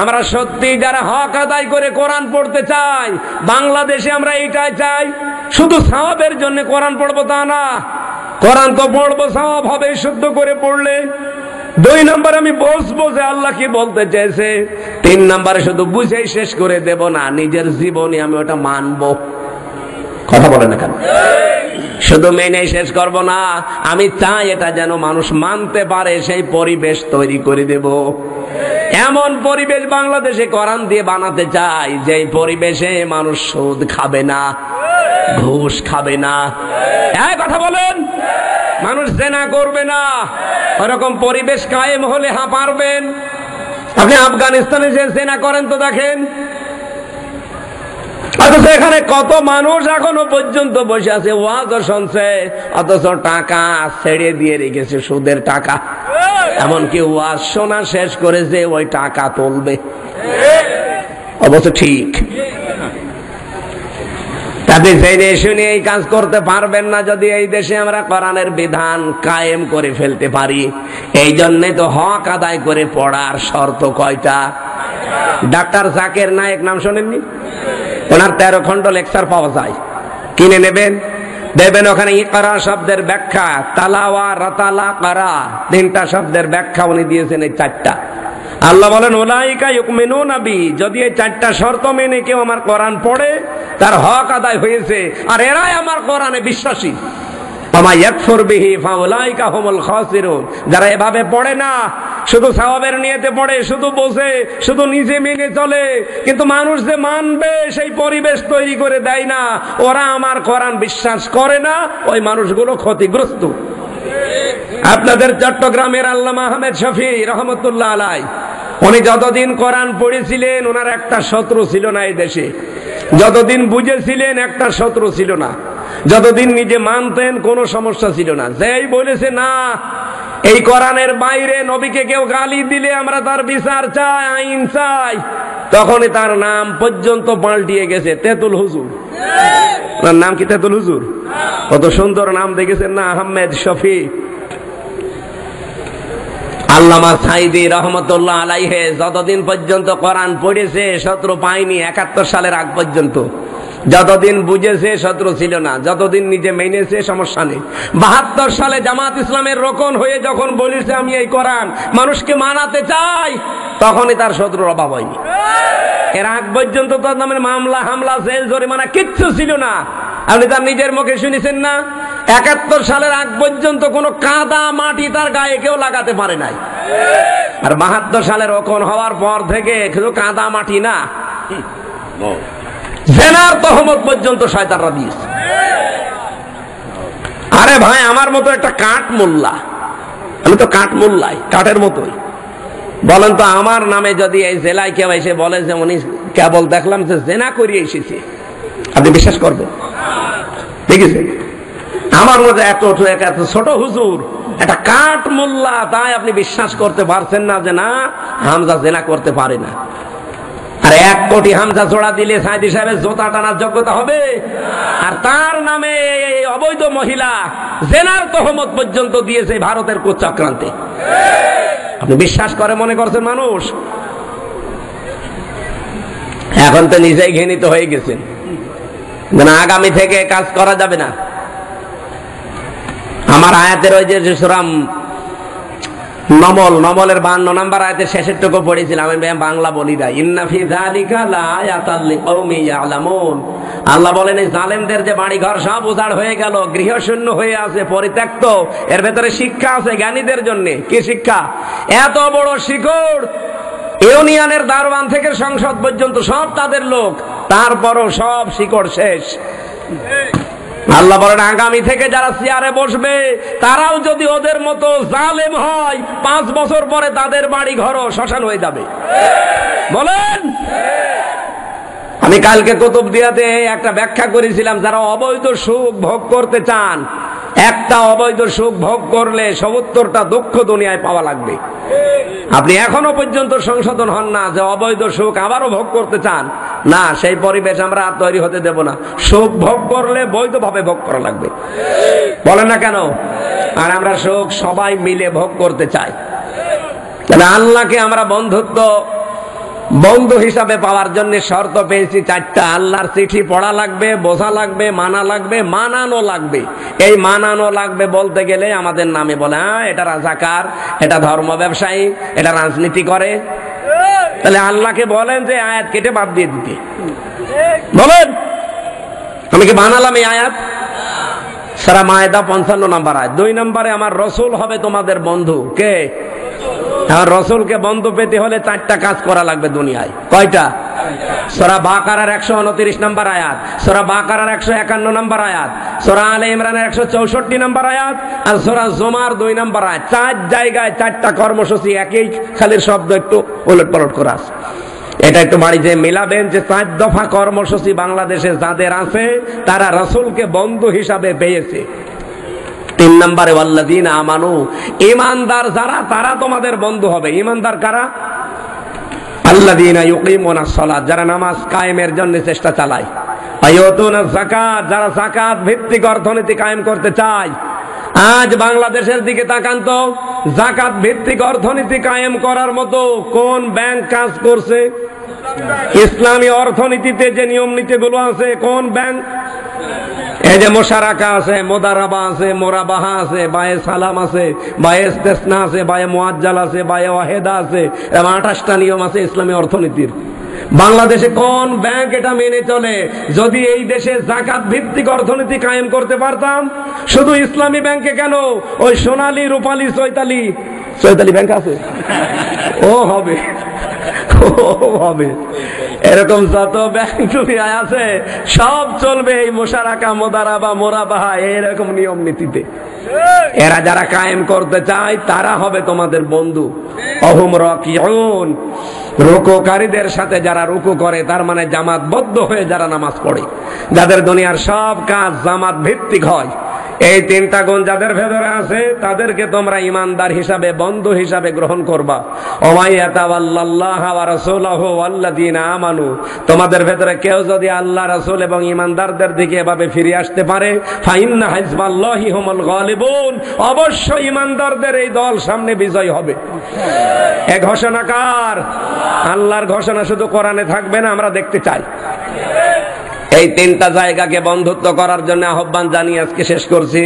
আমরা সত্যি যারা হক আদায় করে কোরআন পড়তে চাই, বাংলাদেশে আমরা এইটাই চাই। শুধু সওয়াবের জন্য কোরআন পড়বো তা না, কোরআন তো পড়বো, সওয়াব হবে শুদ্ধ করে পড়লে। 2 নম্বর আমি বুঝবো যে আল্লাহ কি বলতে চেয়েছে। 3 নম্বরে শুধু বুঝেই শেষ করে দেব না, নিজের জীবনে আমি ওটা মানবো। কথা বলে না কেন? শুধু মেনে শেষ করব না, আমি চাই এটা যেন মানুষ মানতে পারে, সেই পরিবেশ তৈরি করে দেব। এমন পরিবেশ বাংলাদেশে কোরআন দিয়ে বানাতে চাই, যে পরিবেশে মানুষ সুদ খাবে না, ঘুষ খাবে না। এই কথা বলেন, মানুষ জেনা করবে না। ওরকম পরিবেশ কায়েম হলে পারবেন। আপনি আফগানিস্তানে যে জেনা করেন তো দেখেন, অথচ এখানে কত মানুষ এখনো পর্যন্ত বসে আছে, ওয়াজও শুনছে, অথচ টাকা ছেড়ে দিয়ে রেখেছে, সুদের টাকা। এমনকি ওয়াজ শোনা শেষ করেছে, ওই টাকা তুলবে। অবশ্য ঠিক, আপনি জেনে শুনে এই কাজ করতে পারবেন না যদি এই দেশে আমরা কোরআনের বিধান কায়েম করে ফেলতে পারি। এই জন্যে তো হক আদায় করে পড়ার শর্ত কয়টা? ডাক্তার জাকির নায়েক নাম শোনেননি? ওনার 13 খণ্ড লেকচার পাওয়া যায়, কিনে নেবেন, দেখবেন ওখানে ইকরা শব্দের ব্যাখ্যা, তালাওয়া, রাতালা, কারা, 3টা শব্দের ব্যাখ্যা উনি দিয়েছেন, এই 4টা। আল্লাহ বলেন, উলাইকা ইউমিনুনা বি, যদি এই 4টা শর্ত মেনে কেউ আমার কোরআন পড়ে, তার হক আদায় হয়েছে, আর এরাই আমার কোরআনে বিশ্বাসী। ওমা ইয়াকফুর বিহি ফাউলাইকা হুমুল খাসিরুন। যারা এভাবে পড়ে না, শুধু সওয়াবের নিয়তে পড়ে, শুধু বসে, শুধু নিজে মেনে চলে, কিন্তু মানুষ যে মানবে সেই পরিবেশ তৈরি করে দেয় না, ওরা আমার কোরআন বিশ্বাস করে না, ওই মানুষগুলো ক্ষতিগ্রস্ত। আপনাদের চট্টগ্রামের আল্লামা আহমেদ শফি রহমতুল্লাহ আলাইহি, উনি যতদিন কোরআন পড়েছিলেন, ওনার একটা শত্রু ছিল না এই দেশে। যতদিন বুঝেছিলেন, একটা শত্রু ছিল না। যতদিন নিজে মানতেন, কোনো সমস্যা ছিল না। যেই বলেছে না, এই কোরআনের বাইরে নবীকে কেউ গালি দিলে আমরা তার বিচার চাই, আইন চাই, তখনই তার নাম পর্যন্ত পাল্টিয়ে গেছে তেতুল হুজুর। ওনার নাম কি তেতুল হুজুর? কত সুন্দর নাম দেখেছেন না, আহমেদ শফি। আল্লামা সাইদি রহমতুল্লাহ আলাইহি যতদিন পর্যন্ত কোরআন পড়েছে, শত্রু পায়নি। 71 সালের আগ পর্যন্ত যতদিন বুঝেছে শত্রু ছিল না, যতদিন নিজে মেনেছে সমস্যা নেই। 72 সালে জামাত ইসলামের রোকন হয়ে যখন বলেছে আমি এই কোরআন মানুষকে মানাতে চাই, তখনই তার শত্রুর অভাব হয়নি। এর আগ পর্যন্ত তার নামে মামলা হামলা জেল জরিমানা কিচ্ছু ছিল না। আপনি তার নিজের মুখে শুনেছেন না, 71 সালের আগ পর্যন্ত কোনো কাদা মাটি তার গায়ে কেউ লাগাতে পারে নাই। আর 72 সালের রোকন হওয়ার পর থেকে শুধু কাদা মাটি না, জেনার তহমত পর্যন্ত শয়তানরা দিয়েছে। আরে ভাই, আমার মতো একটা কাঠ মোল্লা, আমি তো কাঠ মোল্লাই, কাঠের মতোই। বলেন তো, আমার নামে যদি এই জেলায় কেউ এসে বলে যে উনি কেবল দেখলাম যে জেনা করিয়ে এসেছে, আপনি বিশ্বাস করবেন? দেখেছে আমার মতো এত ছোট হুজুর, একটা কাঠ মোল্লা, তাই আপনি বিশ্বাস করতে পারছেন না যে না, হামজা জেনা করতে পারে না। আর 1 কোটি হামজা জোড়া দিলে সাইদি সাহেবের জোতা টানার যোগ্যতা হবে? আর তার নামে এই অবৈধ মহিলা জেনার তহমত পর্যন্ত দিয়েছে ভারতের কুচক্রান্তে। আপনি বিশ্বাস করে মনে করছেন মানুষ? এখন তো নিজেই ঘৃণিত হয়ে গেছেন, আগামী থেকে কাজ করা যাবে না। আমার আয়াতের ওই যে সুরাম নমলের 52 নম্বর আয়াতের শেষের টুকু পড়েছিলাম, আমি বাংলা বলি না। ইন্না ফি যালিকা লাআয়াতাল লিকাউমি ইয়ালামুন। আল্লাহ বলেন এই জালেমদের যে বাড়ি ঘর সব উজাড় হয়ে গেল, গৃহশূন্য হয়ে আছে, পরিত্যক্ত, এর ভেতরে শিক্ষা আছে জ্ঞানীদের জন্য। কি শিক্ষা? এত বড় শিকড়, ইউনিয়নের দারওয়ান থেকে সংসদ পর্যন্ত সব তাদের লোক, তারপরও সব শিকড় শেষ। আল্লাহ বলেন আগামী থেকে যারা চেয়ারে বসবে তারাও যদি ওদের মতো জালেম হয়, 5 বছর পরে তাদের বাড়ি ঘরও শ্মশান হয়ে যাবে। বলেন, আমি কালকে কুতুবদিয়াতে একটা ব্যাখ্যা করেছিলাম, যারা অবৈধ সুখ ভোগ করতে চান, একটা অবৈধ সুখ ভোগ করলে ৭০টা দুঃখ দুনিয়ায় পাওয়া লাগবে। আপনি এখনো পর্যন্ত সংশোধন হন না যে অবৈধ সুখ আবারও ভোগ করতে চান, না, সেই পরিবেশ আমরা আর তৈরি হতে দেব না। সুখ ভোগ করলে বৈধভাবে ভোগ করা লাগবে। বলেন না কেন? আর আমরা সুখ সবাই মিলে ভোগ করতে চাই। তাহলে আল্লাহকে আমরা বন্ধু হিসাবে পাওয়ার জন্য শর্ত পেয়েছি 4টা। আল্লাহর চিঠি পড়া লাগবে, বোঝা লাগবে, মানা লাগবে, মানানো লাগবে। এই মানানো লাগবে বলতে গেলে আমাদের নামে বলে এটা রাজাকার, এটা ধর্ম ব্যবসায়ী, এটা রাজনীতি করে। তাহলে আল্লাহকে বলেন যে আয়াত কেটে বাদ দিয়ে দিতে। বলেন, আমি কি বানালাম এই আয়াত? সূরা মায়েদা 55 নম্বর আয়াত। 2 নম্বরে আমার রসুল হবে তোমাদের বন্ধু। কে? আর রসুলকে বন্ধু পেতে হলে 4টা কাজ করা লাগবে দুনিয়ায়। কয়টা? সূরা বাকারার 129 নম্বর আয়াত, সূরা বাকারার 151 নম্বর আয়াত, সূরা আলে ইমরানের 164 নম্বর আয়াত, আর সূরা জুমার 2 নম্বর আয়াত। 4 জায়গায় 4টা কর্মসূচি, একই খালির শব্দ একটু উলট পালট করা আছে। এটা একটু বাড়িতে মিলাবেন যে 4 দফা কর্মসূচি বাংলাদেশে যাদের আছে তারা রাসূলকে বন্ধু হিসাবে পেয়েছে। 3 নম্বরে ওয়াল্লাযীনা আমানু, ঈমানদার যারা তারা তোমাদের বন্ধু হবে। ঈমানদার কারা? আল্লাযীনা ইউকিমুনাস সালাত, যারা নামাজ কায়েমের জন্য চেষ্টা চালায়। ওয়ায়ুতুনাজ যাকাত, যারা যাকাত ভিত্তিক অর্থনীতি কায়েম করতে চায়। আজ বাংলাদেশের দিকে তাকান তো, যাকাত ভিত্তিক অর্থনীতি কায়েম করার মতো কোন ব্যাংক কাজ করছে? ইসলামী অর্থনীতিতে যে নিয়ম নীতিগুলো আছে, কোন ব্যাংক? এই যে মোশারাকা আছে, মোদারাবা আছে, মোরাবাহা আছে, বায়ে সালাম আছে, বায়ে ইস্তেসনা আছে, বায়ে মুআজ্জাল আছে, বায়ে ওয়াহেদা আছে, 28টা নিয়ম আছে ইসলামী অর্থনীতির। বাংলাদেশে কোন ব্যাংক এটা মেনে চলে? যদি এই দেশে যাকাত ভিত্তিক অর্থনীতি কায়েম করতে পারতাম, শুধু ইসলামী ব্যাংকে কেন, ওই সোনালী, রূপালী, চৈতালি ব্যাংক আছে, ও হবে এরকম যত ব্যাংক দুনিয়ায় আছে সব চলবে এই মোশারাকা, মোদারাবা, মোরাবাহা, এরকম নিয়ম নীতিতে। এরা যারা কায়েম করতে চায় তারা হবে তোমাদের বন্ধু। অহুম রাকিউন, রুকুকারীদের সাথে যারা রুকু করে, তার মানে জামাতবদ্ধ হয়ে যারা নামাজ পড়ে, যাদের দুনিয়ার সব কাজ জামাত ভিত্তিক হয়। এই 3টা গুণ যাদের ভেতরে আছে তাদেরকে তোমরা ইমানদার হিসাবে, বন্ধু হিসাবে গ্রহণ করবা। ওয়াইয়াতাওয়াল্লাল্লাহা ওয়া রাসূলুহু ওয়াল্লাযীনা আমানু, তোমাদের ভেতরে কেউ যদি আল্লাহ, রাসূল এবং ইমানদারদের দিকে এভাবে ফিরে আসতে পারে, ফাইন্না হিজবাল্লাহি হুমুল গালিবুন, অবশ্যই ইমানদারদের এই দল সামনে বিজয় হবে। এ ঘোষণা কার? আল্লাহর ঘোষণা। শুধু কোরআনে থাকবে না, আমরা দেখতে চাই। এই তিনটা জায়গাকে বন্ধুত্ব করার জন্য আহ্বান জানিয়ে আজকে শেষ করছি।